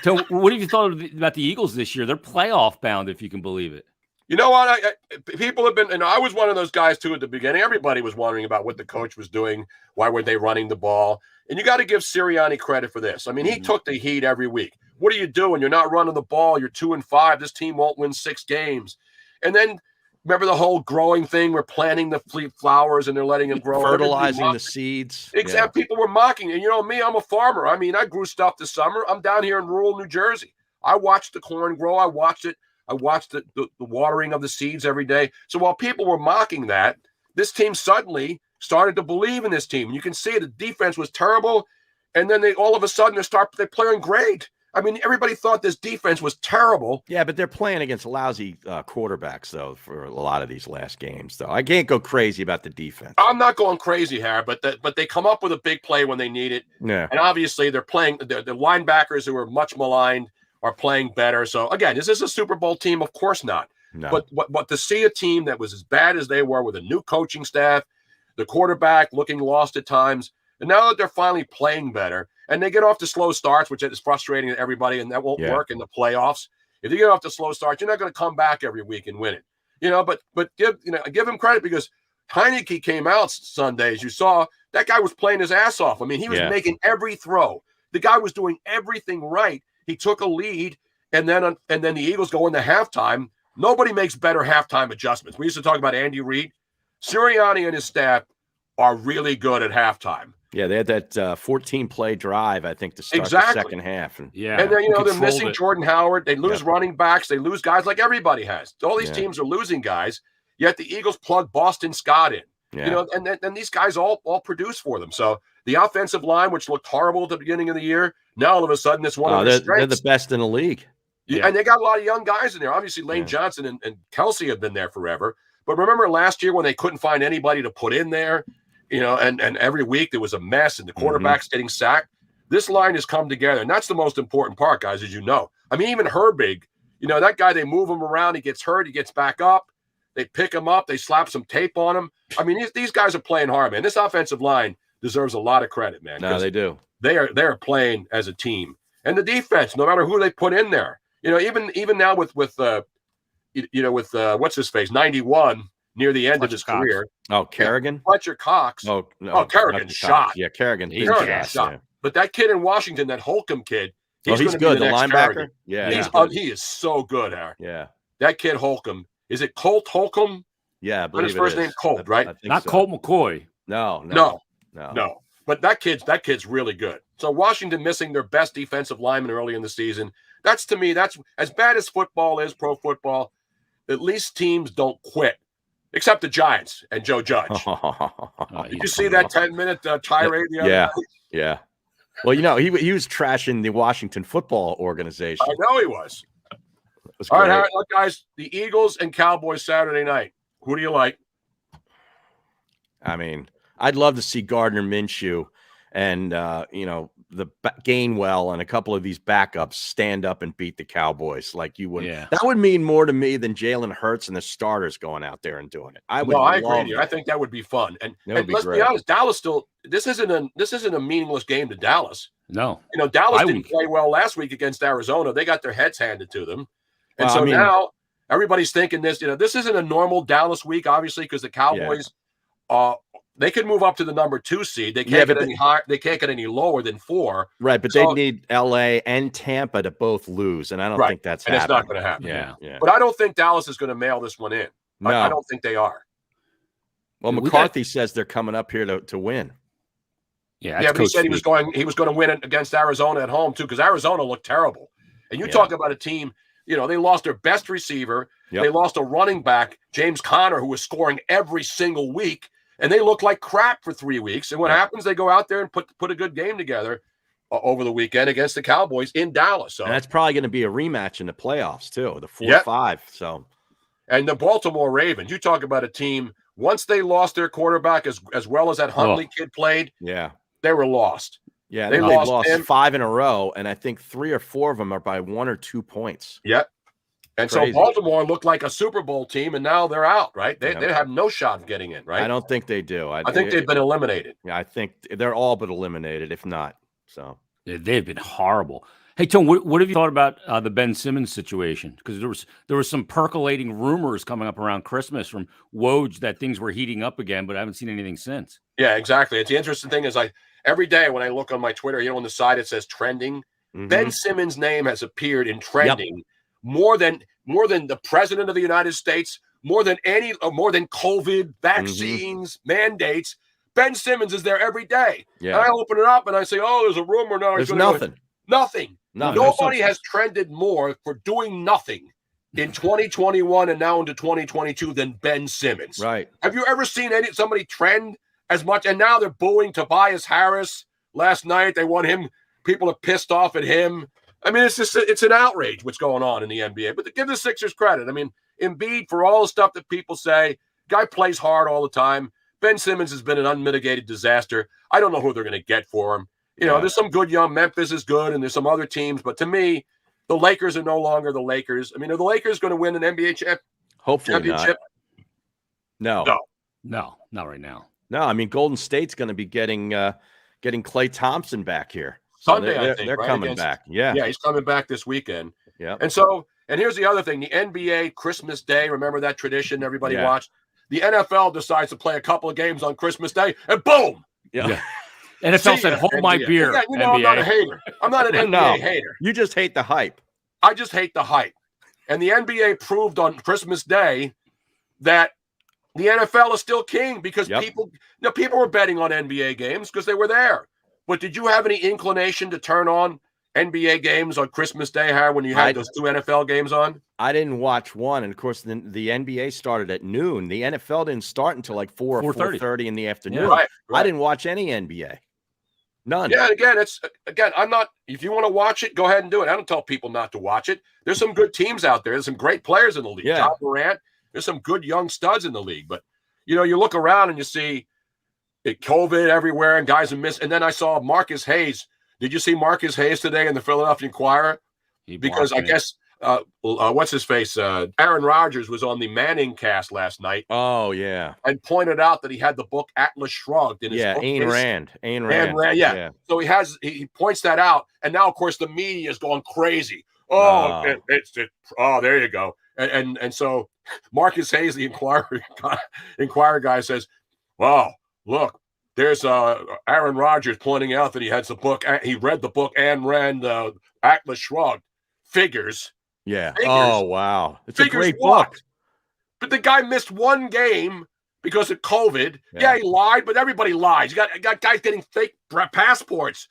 A: So, what have you thought about the Eagles this year? They're playoff bound, if you can believe it.
C: You know what? People have been, and I was one of those guys too at the beginning. Everybody was wondering about what the coach was doing. Why were they running the ball? And you got to give Sirianni credit for this. I mean, he took the heat every week. What are you doing? You're not running the ball. You're 2-5. This team won't win 6 games. And then Remember the whole growing thing? We're planting the flowers and they're letting them grow.
B: Fertilizing the seeds.
C: Exactly. People were mocking it. You know me, I'm a farmer. I mean, I grew stuff this summer. I'm down here in rural New Jersey. I watched the corn grow. I watched it. I watched the watering of the seeds every day. So while people were mocking that, this team suddenly started to believe in this team. You can see the defense was terrible. And then all of a sudden they're playing great. I mean, everybody thought this defense was terrible.
B: Yeah, but they're playing against lousy quarterbacks, though, for a lot of these last games, though. I can't go crazy about the defense.
C: I'm not going crazy, Harry, but they come up with a big play when they need it.
B: Yeah.
C: And obviously they're playing the linebackers who are much maligned are playing better. So, again, is this a Super Bowl team? Of course not.
B: No.
C: But to see a team that was as bad as they were with a new coaching staff, the quarterback looking lost at times, and now that they're finally playing better, and they get off to slow starts, which is frustrating to everybody, and that won't work in the playoffs. If you get off to slow starts, you're not going to come back every week and win it. But give him credit, because Heineke came out Sunday, as you saw. That guy was playing his ass off. I mean, he was making every throw. The guy was doing everything right. He took a lead, and then the Eagles go into halftime. Nobody makes better halftime adjustments. We used to talk about Andy Reid. Sirianni and his staff are really good at halftime.
B: Yeah, they had that 14-play drive, I think, to start the second half.
C: And then, they're missing Jordan Howard. They lose running backs. They lose guys like everybody has. All these teams are losing guys, yet the Eagles plug Boston Scott in. And these guys all produce for them. So the offensive line, which looked horrible at the beginning of the year, now all of a sudden it's one of their strengths.
B: They're the best in the league.
C: And they got a lot of young guys in there. Obviously, Lane Johnson and Kelsey have been there forever. But remember last year when they couldn't find anybody to put in there, and every week there was a mess and the quarterback's getting sacked. This line has come together, and that's the most important part, guys, as you know. I mean, even Herbig, that guy, they move him around. He gets hurt. He gets back up. They pick him up. They slap some tape on him. I mean, these guys are playing hard, man. This offensive line deserves a lot of credit, man.
B: No, they do.
C: They're playing as a team. And the defense, no matter who they put in there, even now with what's his face, 91 near the end of his career.
B: Oh, Kerrigan?
C: Fletcher Cox.
B: Oh, no.
C: Kerrigan shot.
B: Yeah, Kerrigan. He's
C: shot. Yeah. But that kid in Washington, that Holcomb kid,
B: he's good. The linebacker?
C: Kerrigan.
B: Yeah.
C: He is so good, Harry.
B: Yeah.
C: That kid Holcomb. Is it Colt Holcomb?
B: Yeah, I believe
C: his first name Colt, right?
A: Not so. Colt McCoy.
B: No.
C: But that kid's really good. So Washington missing their best defensive lineman early in the season. That's, to me, that's as bad as football is, pro football. At least teams don't quit, except the Giants and Joe Judge. Did you see that 10-minute tirade the other night?
B: Yeah. Well, he was trashing the Washington football organization.
C: I know he was. All right, look, guys, the Eagles and Cowboys Saturday night. Who do you like?
B: I mean, I'd love to see Gardner Minshew and, the Gainwell and a couple of these backups stand up and beat the Cowboys like you would. Yeah. That would mean more to me than Jalen Hurts and the starters going out there and doing it. I agree with you.
C: I think that would be fun. And let's be honest, Dallas this isn't a meaningless game to Dallas.
A: No.
C: Dallas didn't play well last week against Arizona. They got their heads handed to them. And now everybody's thinking this isn't a normal Dallas week, obviously, because the Cowboys they could move up to the number 2 seed. They can't get any higher. They can't get any lower than 4.
B: Right, but they need LA and Tampa to both lose, and I don't think that's happening.
C: It's not going to happen.
B: Yeah.
C: But I don't think Dallas is going to mail this one in. No. I don't think they are.
B: Well, McCarthy says they're coming up here to win.
C: Yeah, but he said he was going to win it against Arizona at home too, because Arizona looked terrible. And you talk about a team. They lost their best receiver. Yep. They lost a running back, James Conner, who was scoring every single week. And they look like crap for 3 weeks. And what happens? They go out there and put a good game together over the weekend against the Cowboys in Dallas. So
B: and that's probably going to be a rematch in the playoffs too, the 4-5. So,
C: and the Baltimore Ravens. You talk about a team. Once they lost their quarterback as well as that Huntley kid played.
B: Yeah,
C: they were lost.
B: Yeah, they've lost 5 in a row, and I think 3 or 4 of them are by 1 or 2 points.
C: Yep. And crazy. So Baltimore looked like a Super Bowl team, and now they're out, right? They have no shot of getting in, right?
B: I don't think they do.
C: I think they've been eliminated.
B: Yeah, I think they're all but eliminated, if not. So
A: they've been horrible. Hey, Tom, what have you thought about the Ben Simmons situation? Because there was some percolating rumors coming up around Christmas from Woj that things were heating up again, but I haven't seen anything since.
C: Yeah, exactly. It's the interesting thing is every day when I look on my Twitter, on the side it says trending. Mm-hmm. Ben Simmons' name has appeared in trending. Yep. More than the president of the United States, more than COVID, vaccines, mandates. Ben Simmons is there every day.
B: Yeah.
C: And I open it up and I say, oh, there's a rumor now.
B: There's nothing.
C: Nothing.
B: No
C: Nobody
B: substance.
C: has trended more for doing nothing in 2021 and now into 2022 than Ben Simmons.
B: Right.
C: Have you ever seen somebody trend as much? And now they're booing Tobias Harris. Last night they want him. People are pissed off at him. I mean, it's an outrage what's going on in the NBA. But to give the Sixers credit, I mean, Embiid, for all the stuff that people say, guy plays hard all the time. Ben Simmons has been an unmitigated disaster. I don't know who they're going to get for him. There's some good young. Memphis is good, and there's some other teams. But to me, the Lakers are no longer the Lakers. I mean, are the Lakers going to win an NBA championship?
B: No,
A: not right now.
B: No, I mean, Golden State's going to be getting Klay Thompson back here.
C: Sunday,
B: so
C: I think.
B: They're
C: right?
B: coming back. Yeah.
C: Yeah, he's coming back this weekend.
B: Yeah.
C: And here's the other thing. The NBA Christmas Day, remember that tradition everybody watched? The NFL decides to play a couple of games on Christmas Day, and boom!
B: Yeah.
A: NFL said, hold my beer,
C: Yeah,
A: NBA.
C: I'm not a hater. I'm not an NBA hater.
B: You just hate the hype.
C: I just hate the hype. And the NBA proved on Christmas Day that the NFL is still king because people were betting on NBA games because they were there. But did you have any inclination to turn on NBA games on Christmas Day, Harry, when you had those two NFL games on?
B: I didn't watch one. And, of course, the NBA started at noon. The NFL didn't start until like 4 or 4:30 in the afternoon.
C: Yeah, right.
B: I didn't watch any NBA. None.
C: Yeah, and I'm not – if you want to watch it, go ahead and do it. I don't tell people not to watch it. There's some good teams out there. There's some great players in the league.
B: Yeah.
C: John Morant. There's some good young studs in the league. But, you look around and you see COVID everywhere and guys are missing. And then I saw Marcus Hayes. Did you see Marcus Hayes today in the Philadelphia Inquirer? Because I guess what's his face? Aaron Rodgers was on the Manning cast last night.
B: Oh, yeah.
C: And pointed out that he had the book Atlas Shrugged in his book.
B: Ayn Rand.
C: Yeah. So he points that out. And now, of course, the media is going crazy. Oh, there you go. And so Marcus Hayes, the Inquirer guy, says, wow, look, there's Aaron Rodgers pointing out that he has the book. He read the book Ayn Rand, Atlas Shrugged. Figures.
B: Yeah.
C: Figures.
B: Oh, wow. It's a great
C: what?
B: book.
C: But the guy missed one game because of COVID. Yeah, he lied, but everybody lies. You got guys getting fake passports,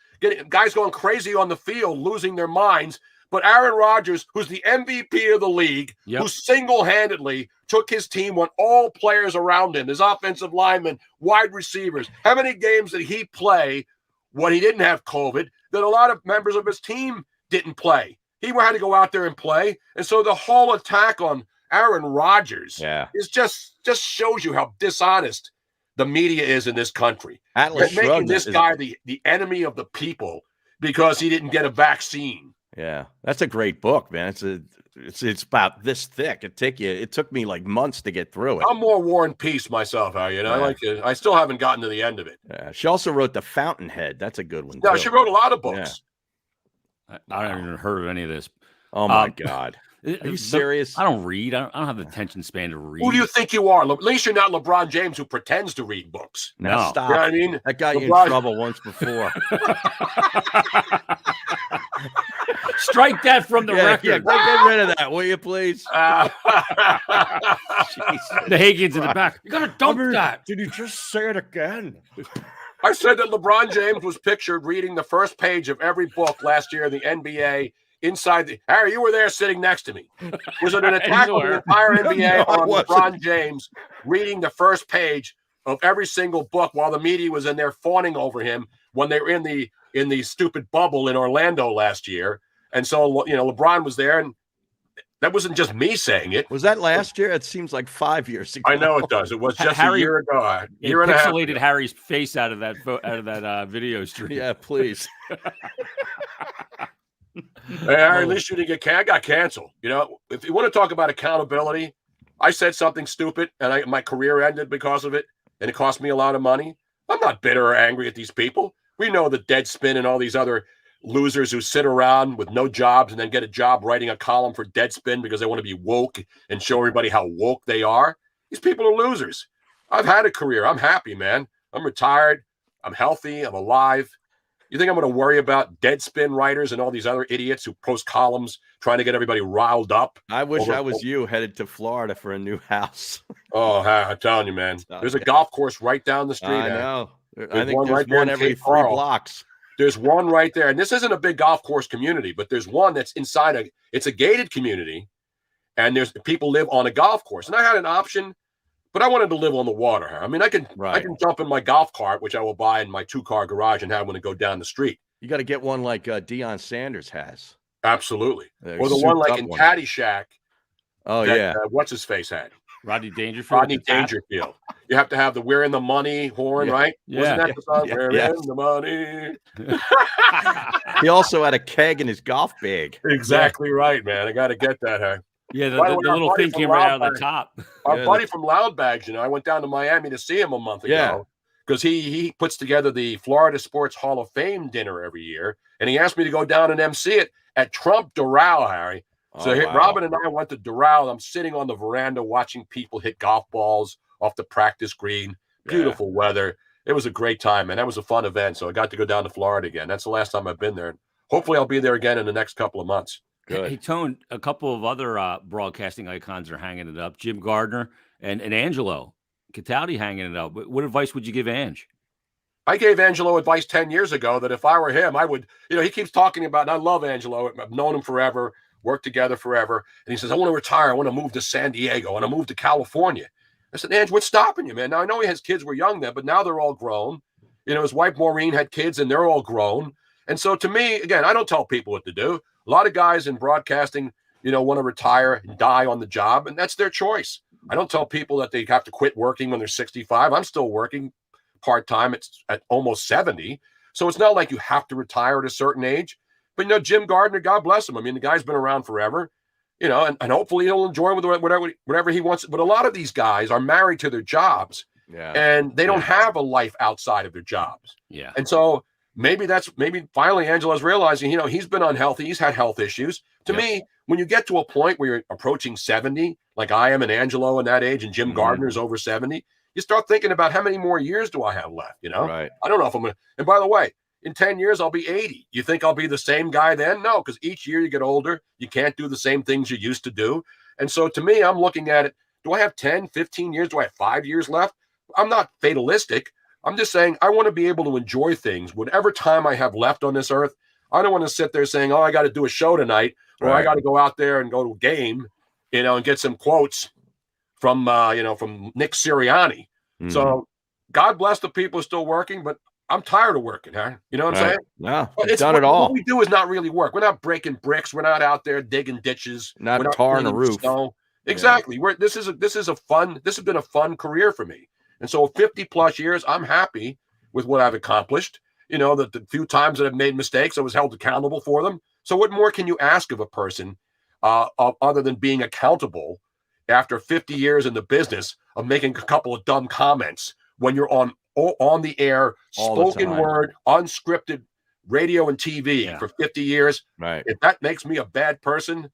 C: guys going crazy on the field, losing their minds. But Aaron Rodgers, who's the MVP of the league, who single-handedly took his team when all players around him, his offensive linemen, wide receivers, how many games did he play when he didn't have COVID that a lot of members of his team didn't play? He had to go out there and play. And so the whole attack on Aaron Rodgers is just shows you how dishonest the media is in this country.
B: Atlas
C: They're making this guy the enemy of the people because he didn't get a vaccine.
B: Yeah, that's a great book, man. It's about this thick. It took me like months to get through it.
C: I'm more War and Peace myself, I still haven't gotten to the end of it.
B: Yeah. She also wrote The Fountainhead. That's a good one.
C: No,
B: too.
C: she wrote a lot of books.
A: I haven't even heard of any of this.
B: Oh my God. Are you serious?
A: I don't read. I don't have the attention span to read.
C: Who do you think you are? At least you're not LeBron James, who pretends to read books.
B: Now stop.
C: You know what I mean?
B: That got you in trouble once before.
A: Strike that from the record.
B: Yeah, get rid of that, will you, please?
A: The Hagen's in the back. You gotta dump that.
B: Did you just say it again?
C: I said that LeBron James was pictured reading the first page of every book last year in the NBA. Harry, you were there sitting next to me. Was it an attack on the entire NBA on LeBron James reading the first page of every single book while the media was in there fawning over him when they were in the stupid bubble in Orlando last year? And so, LeBron was there, and that wasn't just me saying it.
B: Was that last year? It seems like 5 years ago.
C: I know it does. It was just a year ago. A year and a half
A: pixelated
C: ago.
A: Harry's face out of that video stream.
B: Yeah, please.
C: Hey, Harry, at least you didn't get I got canceled. If you want to talk about accountability, I said something stupid, and my career ended because of it, and it cost me a lot of money. I'm not bitter or angry at these people. We know the Deadspin and all these other losers who sit around with no jobs and then get a job writing a column for Deadspin because they want to be woke and show everybody how woke they are. These people are losers. I've had a career. I'm happy, man. I'm retired. I'm healthy. I'm alive. You think I'm going to worry about Deadspin writers and all these other idiots who post columns trying to get everybody riled up?
B: I wish I was you headed to Florida for a new house.
C: Oh, I'm telling you, man. There's a golf course right down the street.
B: I know. I think
C: one
B: there's
C: right there
B: one
C: in
B: every
C: Cape
B: 3
C: Coral.
B: blocks.
C: There's one right there. And this isn't a big golf course community, but there's one that's inside it's a gated community. And there's people live on a golf course. And I had an option, but I wanted to live on the water. I mean, I can jump in my golf cart, which I will buy in my 2-car garage and have when I go down the street.
B: You got to get one like Deion Sanders has.
C: Absolutely. Or the one like in Caddyshack.
B: Oh, yeah.
C: What's his face had?
A: Rodney Dangerfield.
C: Rodney Dangerfield. You have to have the "We're in the Money" horn, right?
A: Yeah.
C: Wasn't that the song? We're in the money.
B: He also had a keg in his golf bag.
C: Exactly right, man. I got to get that. Huh?
A: Yeah, the little thing came right out of the top.
C: Our buddy from Loud Bags, I went down to Miami to see him a month ago because he puts together the Florida Sports Hall of Fame dinner every year, and he asked me to go down and MC it at Trump Doral, Harry. So Robin and I went to Doral. I'm sitting on the veranda watching people hit golf balls off the practice green. Beautiful weather. It was a great time, man. That was a fun event. So I got to go down to Florida again. That's the last time I've been there. Hopefully I'll be there again in the next couple of months.
A: Good. Hey, Tone, a couple of other broadcasting icons are hanging it up. Jim Gardner and Angelo Cataldi hanging it up. What advice would you give Ange?
C: I gave Angelo advice 10 years ago that if I were him, I would, he keeps talking about, and I love Angelo. I've known him forever, worked together forever. And he says, I want to retire. I want to move to San Diego. I want to move to California. I said, Ange, what's stopping you, man? Now, I know his kids were young then, but now they're all grown. His wife, Maureen, had kids, and they're all grown. And so to me, again, I don't tell people what to do. A lot of guys in broadcasting, want to retire and die on the job, and that's their choice. I don't tell people that they have to quit working when they're 65. I'm still working part-time at almost 70. So it's not like you have to retire at a certain age. But, Jim Gardner, God bless him. I mean, the guy's been around forever, and hopefully he'll enjoy whatever he wants. But a lot of these guys are married to their jobs, and they don't have a life outside of their jobs.
A: Yeah.
C: And so maybe finally Angelo's realizing, he's been unhealthy. He's had health issues. To me, when you get to a point where you're approaching 70, like I am and Angelo in that age, and Jim Gardner's over 70, you start thinking about how many more years do I have left,
B: Right.
C: I don't know if I'm going to. And by the way, in 10 years, I'll be 80. You think I'll be the same guy then? No, because each year you get older. You can't do the same things you used to do. And so to me, I'm looking at it. Do I have 10, 15 years? Do I have 5 years left? I'm not fatalistic. I'm just saying I want to be able to enjoy things whatever time I have left on this earth. I don't want to sit there saying, I got to do a show tonight, or I got to go out there and go to a game, and get some quotes from Nick Sirianni. Mm-hmm. So God bless the people who are still working, but I'm tired of working, huh? You know what I'm saying?
B: No, it's done it all.
C: What we do is not really work. We're not breaking bricks. We're not out there digging ditches.
B: Not tarring a roof.
C: Snow. Exactly. This has been a fun career for me. And so 50 plus years, I'm happy with what I've accomplished. The few times that I've made mistakes, I was held accountable for them. So what more can you ask of a person other than being accountable after 50 years in the business of making a couple of dumb comments when you're on the air, spoken word, unscripted radio and TV for 50 years?
B: Right.
C: If that makes me a bad person,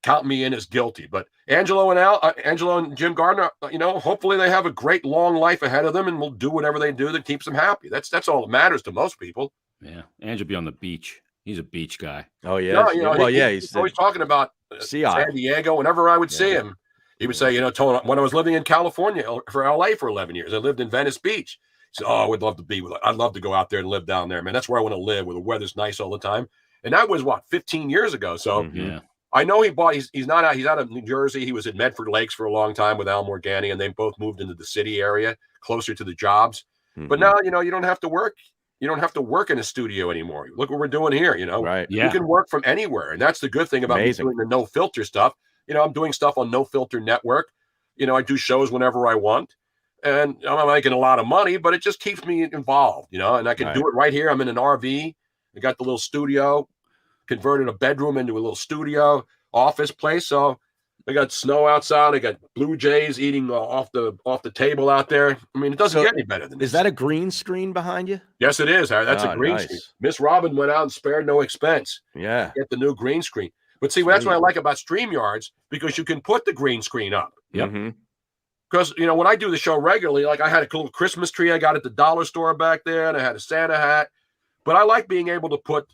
C: count me in as guilty. But Angelo and Jim Gardner, hopefully they have a great long life ahead of them, and will do whatever they do that keeps them happy. That's all that matters to most people.
A: Yeah, Ange will be on the beach. He's a beach guy.
B: Oh yeah.
C: He's always talking about San Diego. Whenever I would see him, he would say, Tony, when I was living in California for LA for 11 years, I lived in Venice Beach. He said, I would love to be with it. I'd love to go out there and live down there, man. That's where I want to live, where the weather's nice all the time. And that was 15 years ago. So I know he's out of New Jersey. He was at Medford Lakes for a long time with Al Morgani, and they both moved into the city area closer to the jobs. But now, you don't have to work. You don't have to work in a studio anymore. Look what we're doing here,
B: Right.
C: Yeah. You can work from anywhere. And that's the good thing about me doing the no filter stuff. I'm doing stuff on No Filter Network. I do shows whenever I want. And I'm not making a lot of money, but it just keeps me involved, and I can do it right here. I'm in an RV. I got the little studio, converted a bedroom into a little studio office place. So I got snow outside. I got blue jays eating off the table out there. I mean, it doesn't get any better than this.
B: Is that a green screen behind you?
C: Yes, it is, Harry. That's a green screen. Miss Robin went out and spared no expense.
B: Yeah.
C: Get the new green screen. But see, that's what I like about StreamYards, because you can put the green screen up.
A: Yep.
B: Mm-hmm.
C: Because, when I do the show regularly, like I had a little Christmas tree I got at the dollar store back there, and I had a Santa hat. but I like being able to put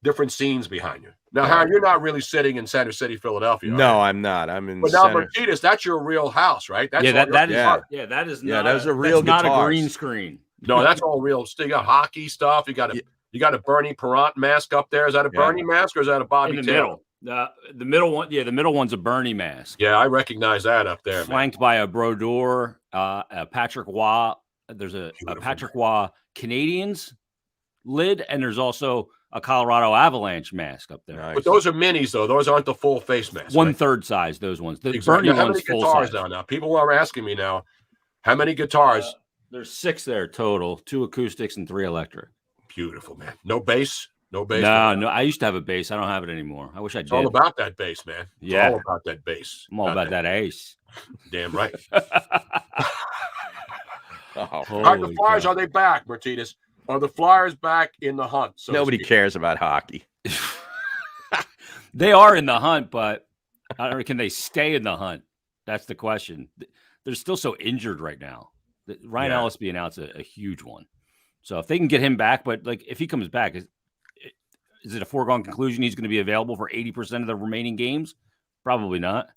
C: different scenes behind you. Now, Harry, you're not really sitting in Center City, Philadelphia.
B: No, I'm not. I'm in.
C: But now,
B: center.
C: Myrtetus, that's your real house, right? That's
A: yeah, that is.
B: Yeah.
A: Yeah, that is
B: Yeah,
A: not.
B: those are real
A: That's not a
B: guitars.
A: green screen.
C: No, that's all real. You got hockey stuff. You got a Bernie Perrant mask up there. Is that a Bernie mask or is that a Bobby
A: in the
C: Taylor?
A: middle? The middle one. Yeah, the middle one's a Bernie mask.
C: Yeah, I recognize that up there.
A: Flanked by a Brodeur, a Patrick Waugh. There's a Patrick Waugh Canadians lid, and there's also a Colorado Avalanche mask up there.
B: Nice.
C: But those are minis, though. Those aren't the full face masks.
A: 1/3 size. Those ones. The
C: Exactly.
A: Bernie
C: How
A: one's
C: many
A: full
C: guitars
A: size.
C: now? People are asking me now. How many guitars?
A: There's 6 there total. 2 acoustics and 3 electric.
C: Beautiful, man. No bass. No bass.
A: No. I used to have a bass. I don't have it anymore. I wish I did.
C: It's all about that bass, man. It's
A: Yeah.
C: all about that bass.
A: I'm all about that ace.
C: Damn right.
B: Oh,
C: All right, the Flyers, are they back, Myrtetus? Are the Flyers back in the hunt? So
B: nobody cares about hockey.
A: They are in the hunt, but I don't know, can they stay in the hunt? That's the question. They're still so injured right now. Ryan Ellis being out's a huge one. So if they can get him back, but like if he comes back, is it a foregone conclusion he's going to be available for 80% of the remaining games? Probably not.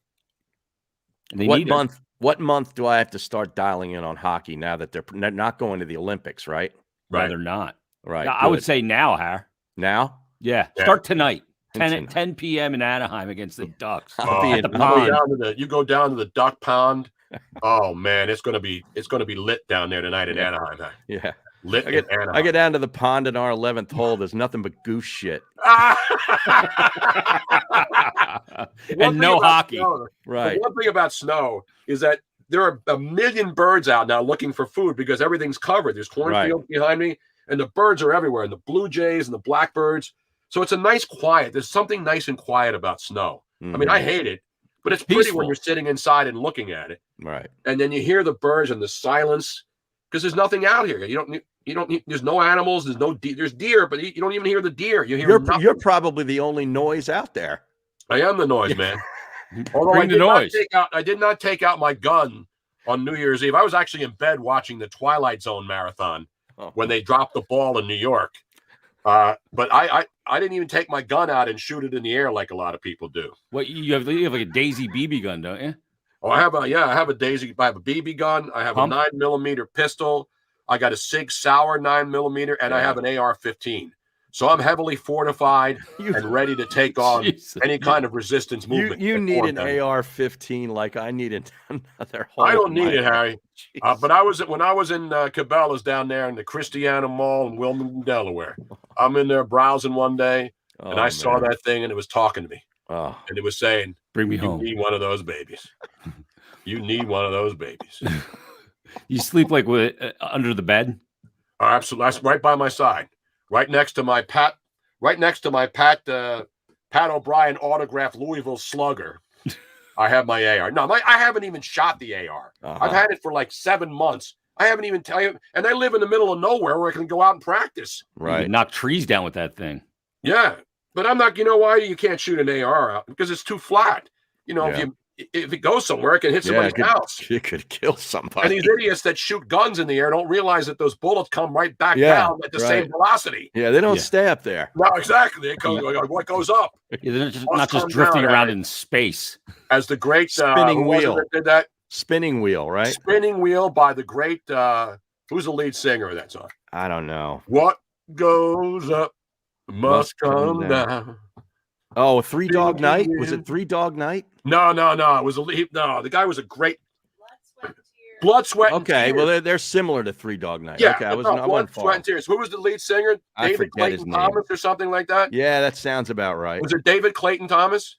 A: And
B: What month do I have to start dialing in on hockey now that they're not going to the Olympics, right?
A: No, they're not.
B: Right.
A: I would say now, Har.
B: Now?
A: Yeah. Start tonight. 10 p.m. in Anaheim against the Ducks.
B: I'll
A: at the pond.
C: You go down to the Duck Pond. Oh man, it's gonna be lit down there tonight in Anaheim. Huh?
B: Yeah.
C: Lit in Anaheim.
B: I get down to the pond in our 11th hole. There's nothing but goose shit.
A: And no hockey.
B: Right.
C: One thing about snow is that there are a million birds out now looking for food because everything's covered. There's cornfields behind me, and the birds are everywhere, and the blue jays and the blackbirds. So it's a nice quiet. There's something nice and quiet about snow. I mean, I hate it, but it's pretty when you're sitting inside and looking at it.
B: Right.
C: And then you hear the birds and the silence because there's nothing out here. You don't need, there's no animals. There's deer, but you don't even hear the deer. You're
B: probably the only noise out there.
C: I am the noise, man. Although I did not take out my gun on New Year's Eve. I was actually in bed watching the Twilight Zone marathon when they dropped the ball in New York. But I didn't even take my gun out and shoot it in the air like a lot of people do.
A: What you have like a Daisy BB gun, don't you?
C: Oh, I have a Daisy. I have a BB gun. I have a 9mm pistol. I got a Sig Sauer 9mm, and I have an AR-15. So I'm heavily fortified and ready to take on any kind of resistance movement.
B: You need an AR-15 like I need another.
C: I don't need it, Harry. But when I was in Cabela's down there in the Christiana Mall in Wilmington, Delaware. I'm in there browsing one day, and I saw that thing, and it was talking to me.
B: Oh.
C: And it was saying,
A: "Bring me home.
C: You need one of those babies. You need one of those babies."
A: You sleep like under the bed?
C: Oh, absolutely. That's right by my side. Right next to my Pat O'Brien autographed Louisville Slugger. I have my AR. No, I haven't even shot the AR. I've had it for like 7 months. I haven't even tell you, and I live in the middle of nowhere where I can go out and practice.
A: Right. You can knock trees down with that thing.
C: Yeah. But I'm not, you know why you can't shoot an AR out? Because it's too flat. You know, if it goes somewhere, it can hit somebody's house.
B: It could kill somebody.
C: And these idiots that shoot guns in the air don't realize that those bullets come right back down at the same velocity.
B: Yeah, they don't stay up there.
C: No, exactly. They come, what goes up?
A: They're not just drifting around in space.
C: As the great
B: spinning wheel
C: that did that.
B: Spinning Wheel, right?
C: Spinning Wheel by the great who's the lead singer of that song?
B: I don't know.
C: What goes up must come down.
B: Oh, Three Dog Night? Was it Three Dog Night?
C: No. It was the guy was a great Blood, Sweat, and
B: Okay,
C: Tears.
B: well, they're similar to Three Dog Night.
C: Yeah,
B: okay, I
C: Blood, Sweat, and Tears. Who was the lead singer?
B: I
C: David
B: forget his
C: Clayton
B: name.
C: Thomas or something like that?
B: Yeah, that sounds about right.
C: Was it David Clayton Thomas?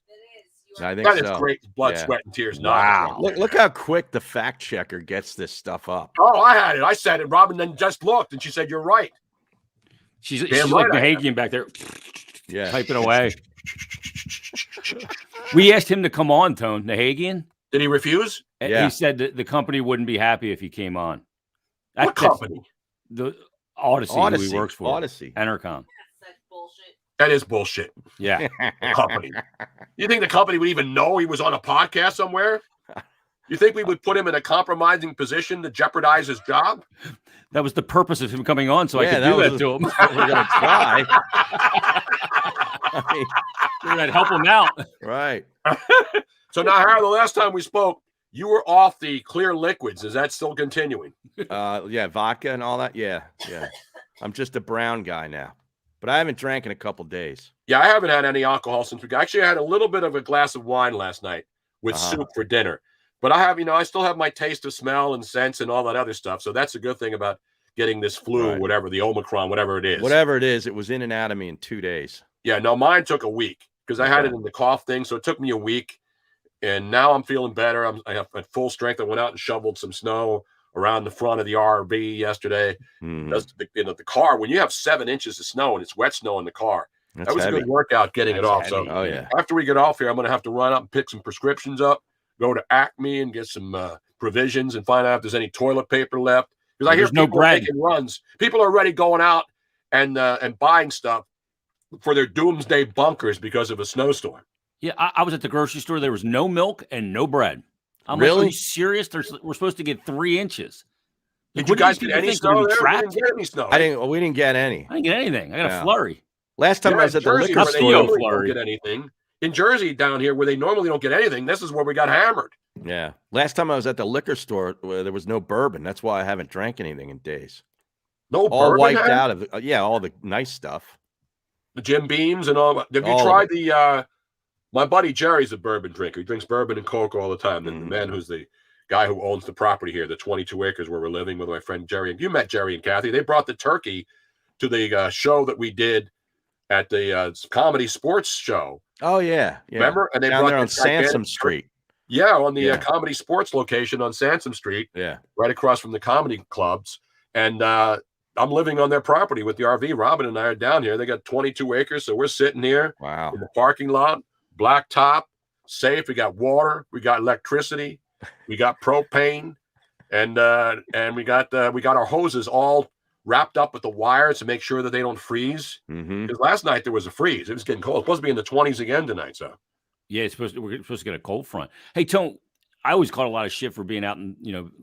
B: I think
C: That
B: so.
C: is great. Blood, Sweat, and Tears.
B: Wow. Look how quick the fact checker gets this stuff up.
C: Oh, I had it. I said it. Robin then just looked, and she said, "You're right."
A: She's like Nahagian back there.
B: Yeah.
A: Typing away. We asked him to come on, Tone. Nahagian.
C: Did he refuse?
B: Yeah.
A: He said that the company wouldn't be happy if he came on.
C: What company?
A: The Odyssey, who he works for.
B: Odyssey.
A: Entercom.
C: That is bullshit.
A: Yeah.
C: Company. You think the company would even know he was on a podcast somewhere? You think we would put him in a compromising position to jeopardize his job?
A: That was the purpose of him coming on, so I could
B: that
A: do that
B: was
A: to him.
B: We're gonna try.
A: We're gonna help him out.
B: Right.
C: So now, Harry, the last time we spoke, you were off the clear liquids. Is that still continuing?
B: Yeah, vodka and all that. Yeah. I'm just a brown guy now, but I haven't drank in a couple days.
C: Yeah, I haven't had any alcohol since we actually I had a little bit of a glass of wine last night with soup for dinner. But I have, I still have my taste of smell and sense and all that other stuff. So that's a good thing about getting this flu, whatever, the Omicron, whatever it is.
B: Whatever it is, it was in and out of me in 2 days.
C: Yeah, no, mine took a week because I had it in the cough thing. So it took me a week. And now I'm feeling better. I have at full strength. I went out and shoveled some snow around the front of the RV yesterday. The car, when you have 7 inches of snow and it's wet snow in the car, that was
B: heavy.
C: A good workout getting it off.
B: Heavy.
C: So after we get off here, I'm going to have to run up and pick some prescriptions up, go to Acme and get some provisions and find out if there's any toilet paper left. Because I hear
A: no
C: people
A: bread.
C: making runs. People are already going out and buying stuff for their doomsday bunkers because of a snowstorm.
A: Yeah, I was at the grocery store. There was no milk and no bread. I'm
B: really?
A: Like, are you serious? We're supposed to get 3 inches.
C: Did you guys get any snow there? We didn't get any snow.
B: We didn't get any.
A: I didn't get anything. I got a flurry.
B: Last time I was at the
C: Jersey,
B: liquor store,
C: they don't get anything. In Jersey down here, where they normally don't get anything, this is where we got hammered.
B: Yeah. Last time I was at the liquor store, there was no bourbon. That's why I haven't drank anything in days.
C: No
B: all
C: bourbon?
B: Wiped out of all the nice stuff.
C: The Jim Beams and all. Have you tried the my buddy Jerry's a bourbon drinker. He drinks bourbon and Coke all the time. The man who's the guy who owns the property here, the 22 acres where we're living with my friend Jerry. And you met Jerry and Kathy. They brought the turkey to the show that we did at the comedy sports show.
B: Oh, yeah.
C: Remember? And they
B: down
C: brought
B: there on Sansom Street.
C: Yeah, on the comedy sports location on Sansom Street.
B: Yeah.
C: Right across from the comedy clubs. And I'm living on their property with the RV. Robin and I are down here. They got 22 acres. So we're sitting here in the parking lot, black top, safe. We got water. We got electricity. We got propane. And we got our hoses all wrapped up with the wires to make sure that they don't freeze. Because last night there was a freeze. It was getting cold. It's supposed to be in the 20s again tonight. So
A: yeah, we're supposed to get a cold front. Hey, Tone, I always caught a lot of shit for being out and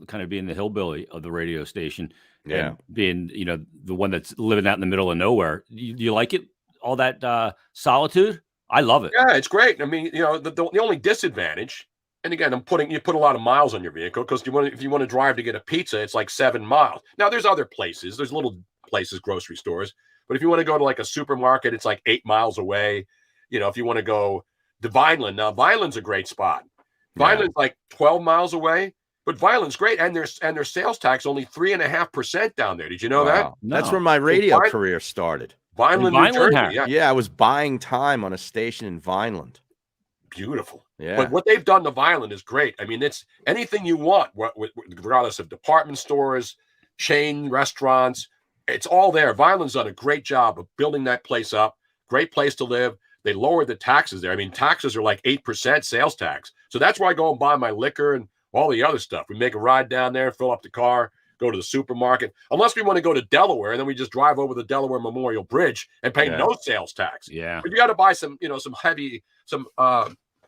A: kind of being the hillbilly of the radio station.
B: Yeah,
A: and being the one that's living out in the middle of nowhere. Do you like it? All that solitude? I love it.
C: Yeah, it's great. I mean, the only disadvantage. And again, you put a lot of miles on your vehicle because if you want to drive to get a pizza, it's like 7 miles. Now there's other places, there's little places, grocery stores, but if you want to go to like a supermarket, it's like 8 miles away. If you want to go to Vineland, now Vineland's a great spot. Vineland's like 12 miles away, but Vineland's great, and their sales tax only 3.5% down there. Did you know that?
B: No. That's where my radio career started.
C: Vineland, New Jersey.
B: Yeah, I was buying time on a station in Vineland.
C: Beautiful.
B: Yeah.
C: But what they've done to Vineland is great. I mean, it's anything you want, regardless of department stores, chain restaurants. It's all there. Vineland's done a great job of building that place up. Great place to live. They lowered the taxes there. I mean, taxes are like 8% sales tax. So that's where I go and buy my liquor and all the other stuff. We make a ride down there, fill up the car, go to the supermarket. Unless we want to go to Delaware, and then we just drive over the Delaware Memorial Bridge and pay no sales tax.
A: Yeah.
C: But you got to buy some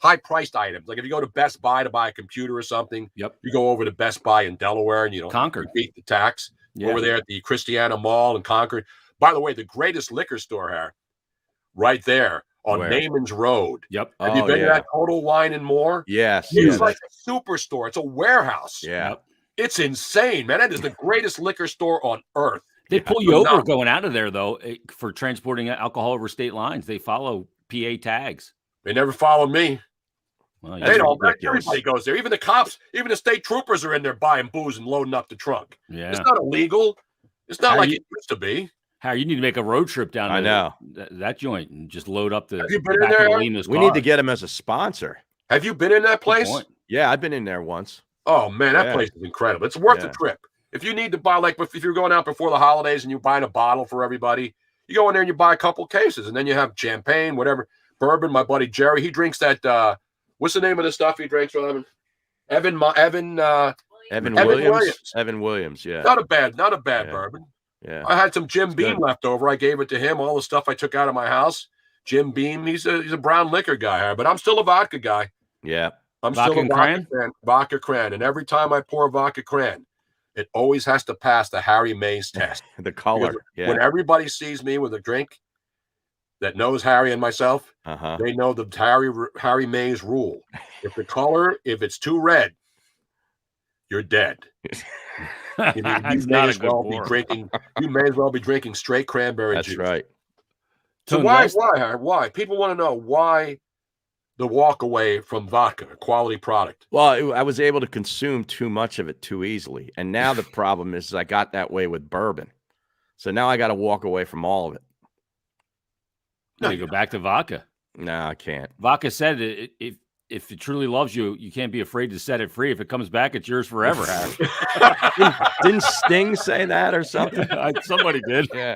C: high-priced items. Like if you go to Best Buy to buy a computer or something, you go over to Best Buy in Delaware and
A: Concord,
C: beat the tax over there at the Christiana Mall in Concord. By the way, the greatest liquor store here, right there on Naaman's Road.
A: Yep.
C: Have you been to that Total Wine and More?
B: Yes.
C: It's like a superstore. It's a warehouse.
B: Yeah.
A: Yep.
C: It's insane, man. That is the greatest liquor store on earth.
A: They pull you over going out of there, though, for transporting alcohol over state lines. They follow PA tags.
C: They never followed me.
A: Well,
C: they don't. Everybody goes there. Even the cops, even the state troopers are in there buying booze and loading up the trunk.
A: Yeah.
C: It's not illegal. It's not like it used to be.
A: Harry, you need to make a road trip down
B: I know.
A: That joint and just load up the.
C: Have you been in there?
B: We need to get him as a sponsor.
C: Have you been in that place?
B: Yeah, I've been in there once.
C: Oh man, that place is incredible. It's worth the trip. If you need to buy, like, if you're going out before the holidays and you're buying a bottle for everybody, you go in there and you buy a couple cases, and then you have champagne, whatever, bourbon. My buddy Jerry, he drinks that. What's the name of the stuff he drinks, Robin? Evan Williams.
B: Evan Williams. Yeah.
C: Not a bad bourbon.
B: Yeah.
C: I had some Jim Beam left over. I gave it to him. All the stuff I took out of my house. Jim Beam. He's a brown liquor guy, but I'm still a vodka guy.
B: Yeah.
C: I'm
A: Vodka
C: still a
A: and
C: vodka
A: cran?
C: cran, vodka cran, and every time I pour vodka cran, it always has to pass the Harry Mays test.
B: The color.
C: Because
B: Yeah.
C: when everybody sees me with a drink that knows Harry and myself,
B: Uh-huh.
C: they know the Harry Mays rule. If it's too red, you're dead. You mean,
A: That's not a good pour.
C: You may as well be drinking straight cranberry juice.
B: That's right.
C: So why? People want to know why the walk away from vodka, a quality product.
B: Well, I was able to consume too much of it too easily. And now the problem is I got that way with bourbon. So now I got to walk away from all of it.
A: No, you go back to vodka.
B: No, I can't.
A: Vodka said if it truly loves you, you can't be afraid to set it free. If it comes back, it's yours forever, Harry.
B: Didn't Sting say that or something?
A: Somebody did.
B: Yeah.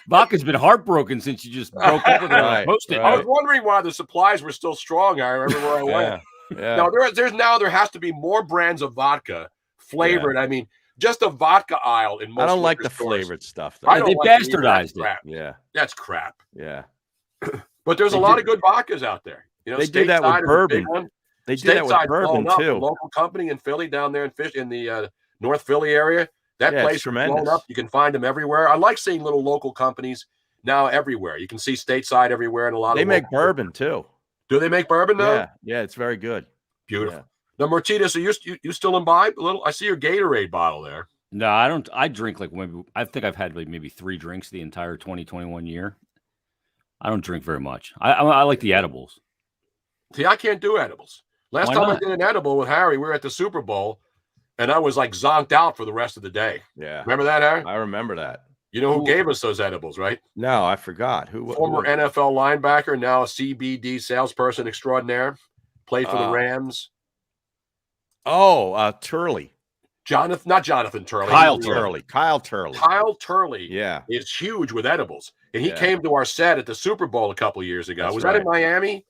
A: Vodka's been heartbroken since you just broke up with her.
B: Right,
A: Post-it.
C: I was wondering why the supplies were still strong. I remember where I went.
B: Yeah.
C: No, there has to be more brands of vodka flavored.
B: Yeah.
C: I mean, just a vodka aisle in most.
B: I don't like the
C: liquor stores.
B: flavored stuff. Though.
C: I don't
A: They
C: like it either.
A: bastardized
C: That's crap.
B: Yeah.
C: That's crap.
B: Yeah.
C: But there's a lot of good vodkas out there. You know,
B: They do that with
C: Stateside is a
B: bourbon.
C: big one.
B: They do that with
C: Stateside
B: bourbon
C: blown up.
B: too.
C: A local company in Philly down there in the North Philly area. That
B: Yeah, it's
C: place is blown
B: tremendous.
C: up. You can find them everywhere. I like seeing little local companies now everywhere. You can see Stateside everywhere and a lot
B: They
C: of
B: make
C: local-
B: bourbon too.
C: Do they make bourbon now?
B: Yeah. Yeah, it's very good.
C: Beautiful.
B: Yeah.
C: Now, Myrtetus, are you still imbibe a little? I see your Gatorade bottle there.
A: No, I don't. I drink like I think I've had like maybe 3 drinks the entire 2021 year. I don't drink very much. I like the edibles.
C: See, I can't do edibles. Last
A: Why
C: time I
A: not?
C: did an edible with Harry, we were at the Super Bowl, and I was like zonked out for the rest of the day.
B: Yeah.
C: Remember that, Harry?
B: I remember that.
C: You know who gave us those edibles, right?
B: No, I forgot. Who
C: Former NFL linebacker, now a CBD salesperson extraordinaire, played for the Rams.
B: Turley.
C: Not Jonathan Turley.
A: Kyle
B: Turley. Kyle Turley.
C: Kyle Turley
B: Yeah.
C: is huge with edibles. And he
B: Yeah.
C: came to our set at the Super Bowl a couple of years ago.
B: That's
C: Was that in
B: right.
C: Miami?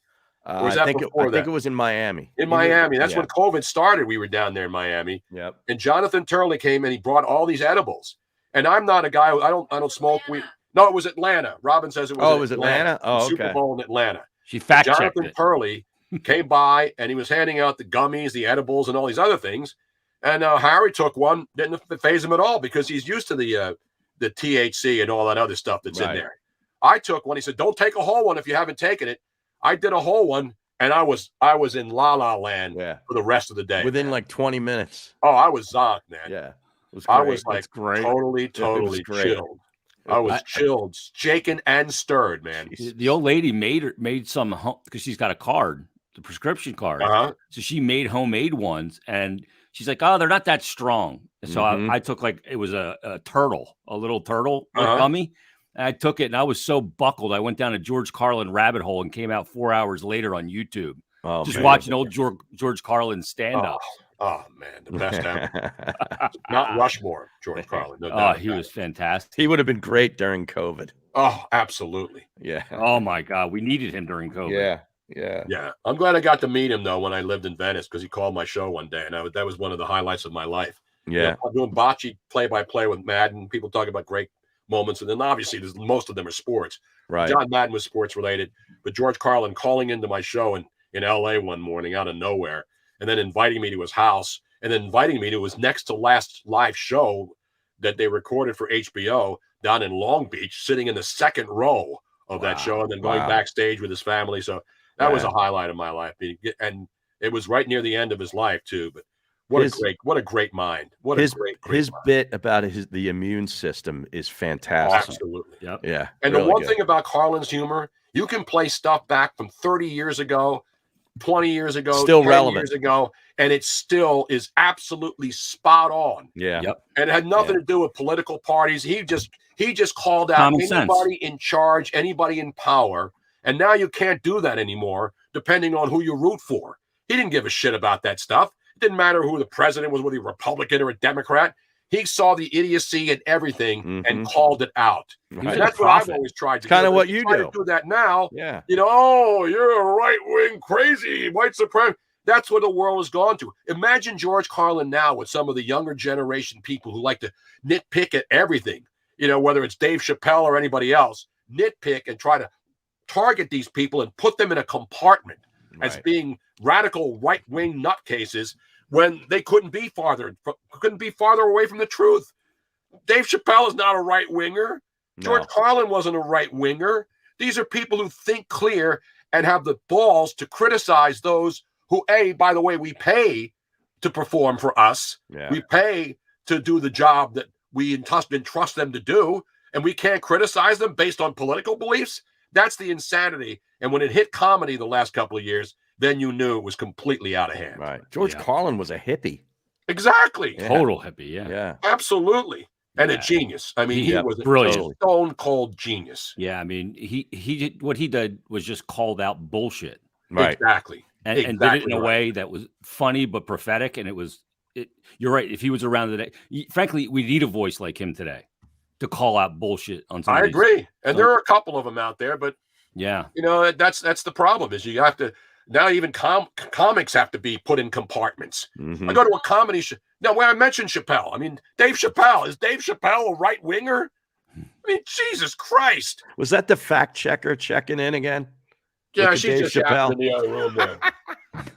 C: Or was
B: I
C: that
B: think
C: before that?
B: it was in Miami.
C: In Miami. That's
B: yeah.
C: when COVID started. We were down there in Miami.
B: Yep.
C: And Jonathan Turley came and he brought all these edibles. And I'm not a guy I don't smoke weed. No, it was Atlanta. Robin says it was.
B: Oh, it was Atlanta? Oh,
C: The Super
B: okay.
C: Bowl in Atlanta.
A: She fact checked
C: Jonathan
A: it.
C: Turley came by and he was handing out the gummies, the edibles, and all these other things. And Harry took one, didn't phase him at all because he's used to the THC and all that other stuff that's in
B: Right.
C: there. I took one. He said, "Don't take a whole one if you haven't taken it." I did a whole one, and I was in la la land
B: Yeah.
C: for the rest of the day.
B: Within like 20 minutes.
C: Oh, I was zonked, man.
B: Yeah. It was great.
C: I was like
B: It's great.
C: totally
B: great.
C: chilled. I was chilled, shaken, and stirred, man.
A: The old lady made some because she's got a card, the prescription card.
C: Uh-huh.
A: So she made homemade ones, and she's like, "Oh, they're not that strong." So
B: Mhm.
A: I took like it was a turtle, a little turtle
C: Uh-huh.
A: gummy. And I took it, and I was so buckled. I went down a George Carlin rabbit hole and came out 4 hours later on YouTube,
B: Oh,
A: just
B: man.
A: watching old George Carlin stand up.
C: Oh, man, the best ever. Not Rushmore, George Carlin. No
A: Oh,
C: doubt
A: he
C: about
A: was
C: it.
A: fantastic.
B: He would have been great during COVID.
C: Oh, absolutely.
B: Yeah.
A: Oh my God, we needed him during COVID.
B: Yeah. Yeah.
C: Yeah, I'm glad I got to meet him though when I lived in Venice because he called my show one day, and that was one of the highlights of my life. You
B: Yeah.
C: know, I'm doing bocce play-by-play with Madden. People talk about great moments, and then obviously most of them are sports.
B: Right.
C: John Madden was sports related, but George Carlin calling into my show in LA one morning out of nowhere, and then inviting me to his house, and then inviting me to his next to last live show that they recorded for HBO down in Long Beach, sitting in the second row of that show, and then going backstage with his family. So that was a highlight of my life, and it was right near the end of his life too. But what a great mind! What a great
B: his
C: mind.
B: bit about the immune system is fantastic.
C: Absolutely.
A: Yep.
B: Yeah.
C: And
B: really
C: the one
B: good.
C: thing about Carlin's humor, you can play stuff back from 30 years ago, 20 years ago,
B: Still
C: 10
B: relevant.
C: years ago, and it still is absolutely spot on.
B: Yeah.
A: Yep.
C: And it had nothing to do with political parties. He just called out
A: Common
C: anybody
A: sense.
C: in charge, anybody in power. And now you can't do that anymore, depending on who you root for. He didn't give a shit about that stuff. It didn't matter who the president was, whether he was a Republican or a Democrat. He saw the idiocy in everything and called it out.
B: Right.
C: And that's what I've always tried to do.
B: Kind of
C: But
B: what
C: if
B: you
C: try
B: do.
C: to do that now.
B: Yeah.
C: You know, oh, you're a right-wing crazy white supremacist. That's what the world has gone to. Imagine George Carlin now with some of the younger generation people who like to nitpick at everything, you know, whether it's Dave Chappelle or anybody else, nitpick and try to target these people and put them in a compartment. as
B: Right.
C: being radical right-wing nutcases when they couldn't be farther away from the truth. Dave Chappelle is not a right-winger. George
B: No.
C: Carlin wasn't a right-winger. These are people who think clear and have the balls to criticize those who, by the way, we pay to perform for us.
B: Yeah.
C: We pay to do the job that we entrust them to do, and we can't criticize them based on political beliefs. That's the insanity. And when it hit comedy the last couple of years, then you knew it was completely out of hand.
B: Right. George Carlin was a hippie.
C: Exactly.
B: Yeah.
A: Total hippie. Yeah.
B: Yeah.
C: Absolutely. And a genius. I mean, he was
A: brilliant.
C: a stone cold genius.
A: Yeah. I mean, he did what he did was just called out bullshit.
B: Right.
C: Exactly.
A: And did it in a way that was funny but prophetic. And you're right. If he was around today, frankly, we need a voice like him today to call out bullshit on some.
C: I agree. And there are a couple of them out there, but
A: yeah,
C: that's the problem is you have to now even comics have to be put in compartments.
B: Mm-hmm.
C: I go to a comedy show. Now, when I mentioned Chappelle, I mean, Dave Chappelle, is Dave Chappelle a right winger? I mean, Jesus Christ.
B: Was that the fact checker checking in again?
C: Yeah,
B: With the
C: she's
B: Dave
C: just
B: Chappelle?
C: in the other room there.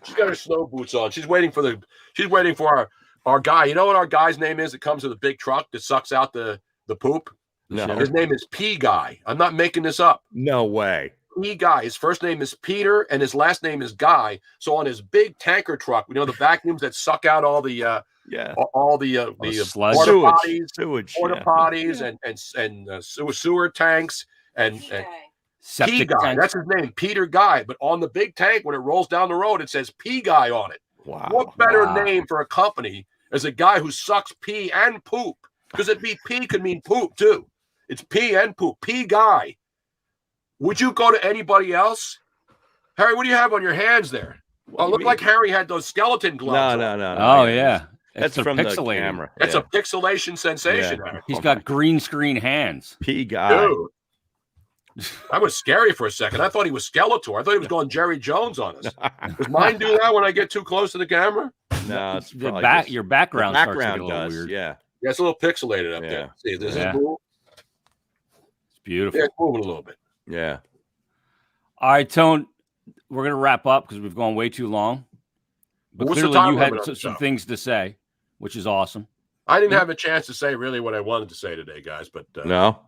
C: She's got her snow boots on. She's waiting for our guy. You know what our guy's name is that comes with a big truck that sucks out the poop?
B: No.
C: His name is P Guy. I'm not making this up.
B: No way.
C: P Guy. His first name is Peter and his last name is Guy. So on his big tanker truck, the vacuums that suck out all the
A: sludge.
C: porta potties and sewer tanks and P Guy. That's his name, Peter Guy. But on the big tank, when it rolls down the road, it says P Guy on it.
B: Wow.
C: What better name for a company as a guy who sucks pee and poop? Because pee could mean poop too. It's pee and poop. P Guy. Would you go to anybody else? Harry, what do you have on your hands there? Well, it looked like Harry had those skeleton gloves.
B: No.
A: Oh, yeah.
B: That's from the camera.
C: That's a pixelation sensation.
B: Yeah.
C: Harry.
A: He's got green screen hands.
B: P Guy.
C: Dude. That was scary for a second. I thought he was Skeletor. I thought he was going Jerry Jones on us. Does mine do that when I get too close to the camera?
B: No, it's
A: your background starts to get a little
B: does.
A: weird.
B: Yeah.
C: Yeah, it's a little pixelated up there. See, this is cool.
A: It's beautiful.
C: Yeah, it's moving a little bit.
B: Yeah.
A: All right, Tone, we're going to wrap up because we've gone way too long. But
C: What's the
A: clearly
C: time
A: you had
C: limit on the
A: some
C: show?
A: things to say, which is awesome.
C: I didn't have a chance to say really what I wanted to say today, guys, but
B: No.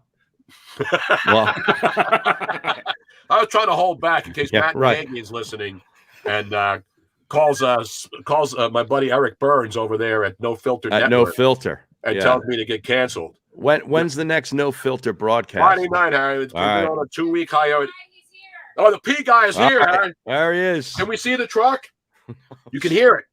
B: Well,
C: I was trying to hold back in case Matt Nagy is listening and calls my buddy Eric Burns over there at No Filter
B: at
C: Network
B: No Filter
C: and tells me to get canceled.
B: When's the next No Filter broadcast?
C: Friday night, Harry. It's been on a 2-week hiatus. Oh, the P Guy is here, Harry.
B: There he is.
C: Can we see the truck? You can hear it.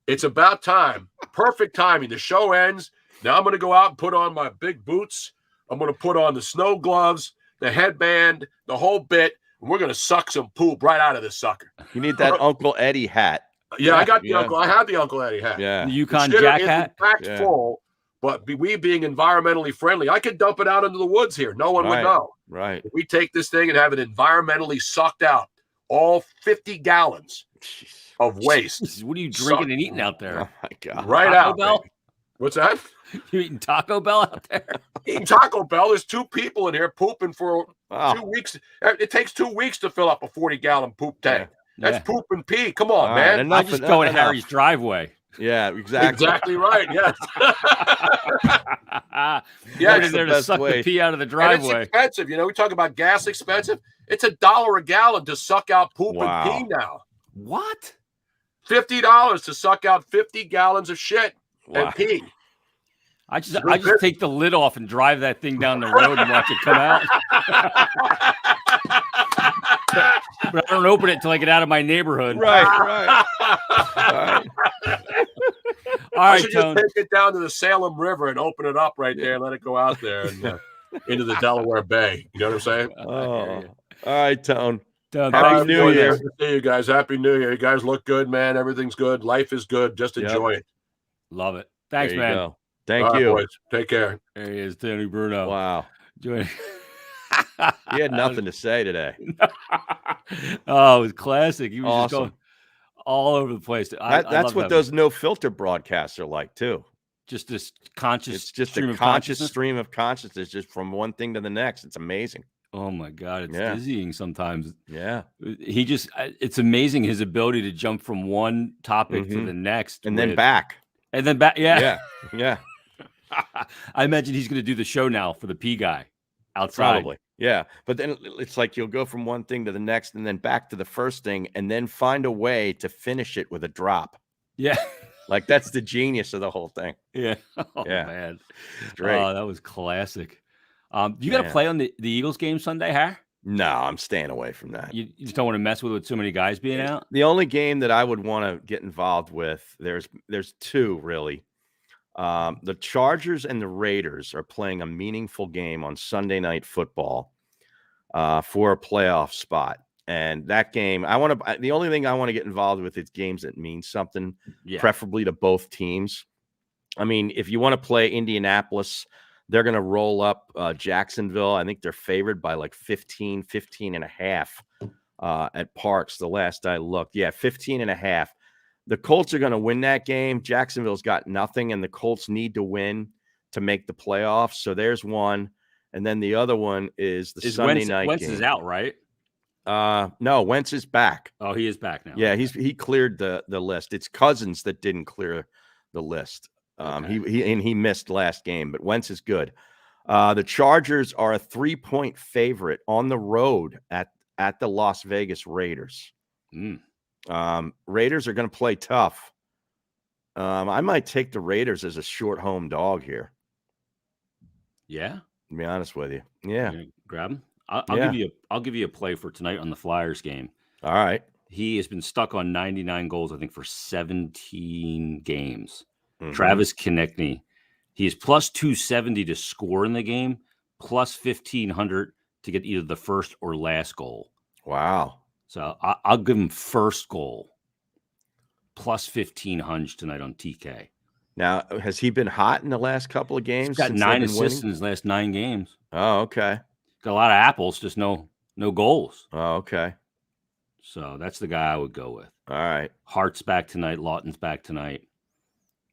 C: It's about time. Perfect timing. The show ends. Now I'm going to go out and put on my big boots. I'm going to put on the snow gloves, the headband, the whole bit, and we're going to suck some poop right out of this sucker.
B: You need that Uncle Eddie hat.
C: Yeah, I got the Uncle. I have the Uncle Eddie hat.
B: Yeah.
A: The Yukon Jack hat.
C: In fact, full, but we being environmentally friendly, I could dump it out into the woods here. No one would know.
B: Right.
C: If we take this thing and have it environmentally sucked out, all 50 gallons of waste.
A: Jeez, what are you drinking and eating out there?
B: Oh my God.
C: Right
A: Taco
C: out.
A: Bell?
C: Baby. What's that?
A: You eating Taco Bell out there?
C: Eating Taco Bell. There's 2 people in here pooping for 2 weeks. It takes 2 wees to fill up a 40-gallon poop tank. That's poop and pee. Come on, man.
A: I just go in Harry's driveway.
B: Yeah, exactly.
C: Exactly right. Yes.
A: Yeah, there to suck the pee out of the driveway.
C: And it's expensive. We talk about gas expensive. It's $1 a gallon to suck out poop and pee now.
A: What?
C: $50 to suck out 50 gallons of shit and pee.
A: I just take the lid off and drive that thing down the road and watch it come out. But I don't open it until I get out of my neighborhood.
B: Right.
A: All right,
C: I should just take it down to the Salem River and open it up right there and let it go out there and into the Delaware Bay. You know what I'm saying?
B: All right, Tone.
A: Happy
B: New Year.
C: Good to see you guys. Happy New Year. You guys look good, man. Everything's good. Life is good. Just enjoy it.
A: Love it. Thanks, man.
B: Go. Thank you.
C: Boys. Take care.
A: There he is, Tony Bruno.
B: Wow.
A: Join-
B: He had nothing to say today.
A: Oh, it was classic. He was
B: Awesome.
A: just going all over the place.
B: That's what those No Filter broadcasts are like too.
A: Just this conscious.
B: It's just
A: stream
B: a
A: of
B: conscious stream of consciousness, just from one thing to the next. It's amazing.
A: Oh my God, it's
B: Yeah.
A: dizzying sometimes.
B: Yeah.
A: He just, it's amazing his ability to jump from one topic to the next
B: And then back.
A: and then back. Yeah.
B: Yeah. Yeah.
A: I imagine he's going to do the show now for the P guy outside.
B: Probably. Yeah. But then it's like you'll go from one thing to the next and then back to the first thing and then find a way to finish it with a drop.
A: Yeah.
B: Like that's the genius of the whole thing.
A: Yeah. Oh,
B: Yeah.
A: man.
B: It's great.
A: Oh, that was classic. You got to
B: Man.
A: play on the Eagles game Sunday, huh?
B: No, I'm staying away from that.
A: You just don't want to mess with so many guys being out?
B: The only game that I would want to get involved with, there's two really. The Chargers and the Raiders are playing a meaningful game on Sunday Night Football for a playoff spot. And that game, the only thing I want to get involved with is games that mean something, preferably to both teams. I mean, if you want to play Indianapolis, they're going to roll up Jacksonville. I think they're favored by like 15 and a half at Parx the last I looked. Yeah, 15 and a half. The Colts are going to win that game. Jacksonville's got nothing, and the Colts need to win to make the playoffs. So there's one. And then the other one is the Sunday night
A: Wentz
B: game.
A: is out, right?
B: No, Wentz is back.
A: Oh, he is back now.
B: Yeah, he cleared the list. It's Cousins that didn't clear the list. He missed last game, but Wentz is good. The Chargers are a 3-point favorite on the road at the Las Vegas Raiders. Raiders are going to play tough. I might take the Raiders as a short home dog here.
A: Yeah,
B: to be honest with you. Yeah,
A: grab him. I'll give you a play for tonight on the Flyers game.
B: All right.
A: He has been stuck on 99 goals, I think, for 17 games. Travis Konechny, he is plus 270 to score in the game, plus 1,500 to get either the first or last goal.
B: Wow.
A: So I'll give him first goal, plus 1,500 tonight on TK.
B: Now, has he been hot in the last couple of games?
A: He's got 9 assists in his last 9 games.
B: Oh, okay.
A: Got a lot of apples, just no goals.
B: Oh, okay.
A: So that's the guy I would go with.
B: All right.
A: Hart's back tonight. Lawton's back tonight.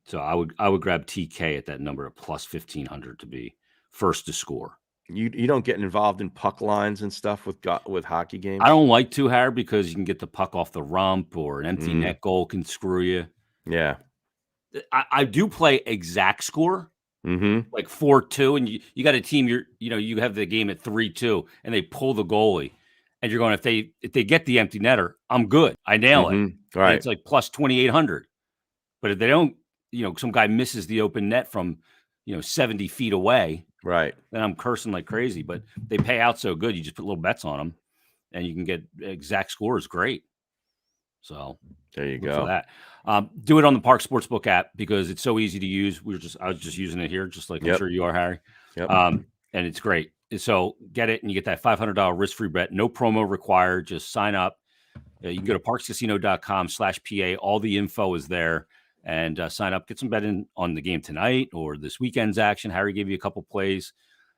A: So I would grab TK at that number of plus 1,500 to be first to score.
B: You don't get involved in puck lines and stuff with hockey games?
A: I don't like to, Harry, because you can get the puck off the rump or an empty net goal can screw you.
B: Yeah.
A: I do play exact score, like 4-2, and you got a team you have the game at 3-2, and they pull the goalie, and you're going if they get the empty netter, I'm good. I nail it.
B: Right.
A: It's like plus 2,800. But if they don't, some guy misses the open net from 70 feet away,
B: right? Then
A: I'm cursing like crazy. But they pay out so good, you just put little bets on them, and you can get exact scores. Great. So
B: there you
A: go.
B: For
A: that. Do it on the Parx Sportsbook app because it's so easy to use. I was just using it here, just like I'm sure you are, Harry.
B: Yep.
A: And it's great. So get it, and you get that $500 risk-free bet. No promo required. Just sign up. You can go to parxcasino.com/PA. All the info is there. And sign up, get some betting on the game tonight or this weekend's action. Harry gave you a couple plays,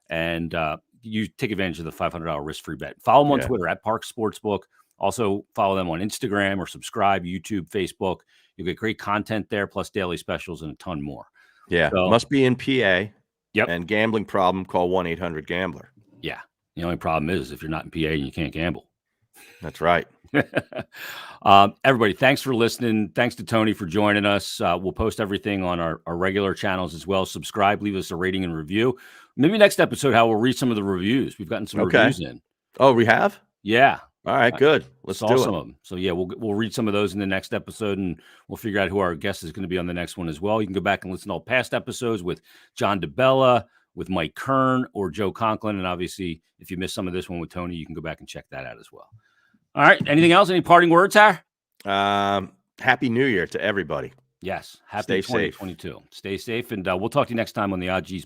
A: and you take advantage of the $500 risk-free bet. Follow them on Twitter at Parx Sportsbook. Also follow them on Instagram or subscribe, YouTube, Facebook. You'll get great content there, plus daily specials and a ton more.
B: Yeah, so, must be in PA.
A: Yep.
B: And gambling problem, call 1-800-GAMBLER.
A: Yeah. The only problem is if you're not in PA and you can't gamble.
B: That's right.
A: Everybody, thanks for listening. Thanks to Tony for joining us. We'll post everything on our regular channels as well. Subscribe, leave us a rating and review. Maybe next episode, we'll read some of the reviews. We've gotten some reviews in.
B: Oh, we have?
A: Yeah.
B: All right, good. Let's do
A: some of them. So yeah, we'll read some of those in the next episode, and we'll figure out who our guest is going to be on the next one as well. You can go back and listen to all past episodes with John DeBella, with Mike Kern, or Joe Conklin. And obviously, if you missed some of this one with Tony, you can go back and check that out as well. All right. Anything else? Any parting words, Har?
B: Happy New Year to everybody.
A: Yes. Happy 2022. Stay safe, and we'll talk to you next time on the Odd G's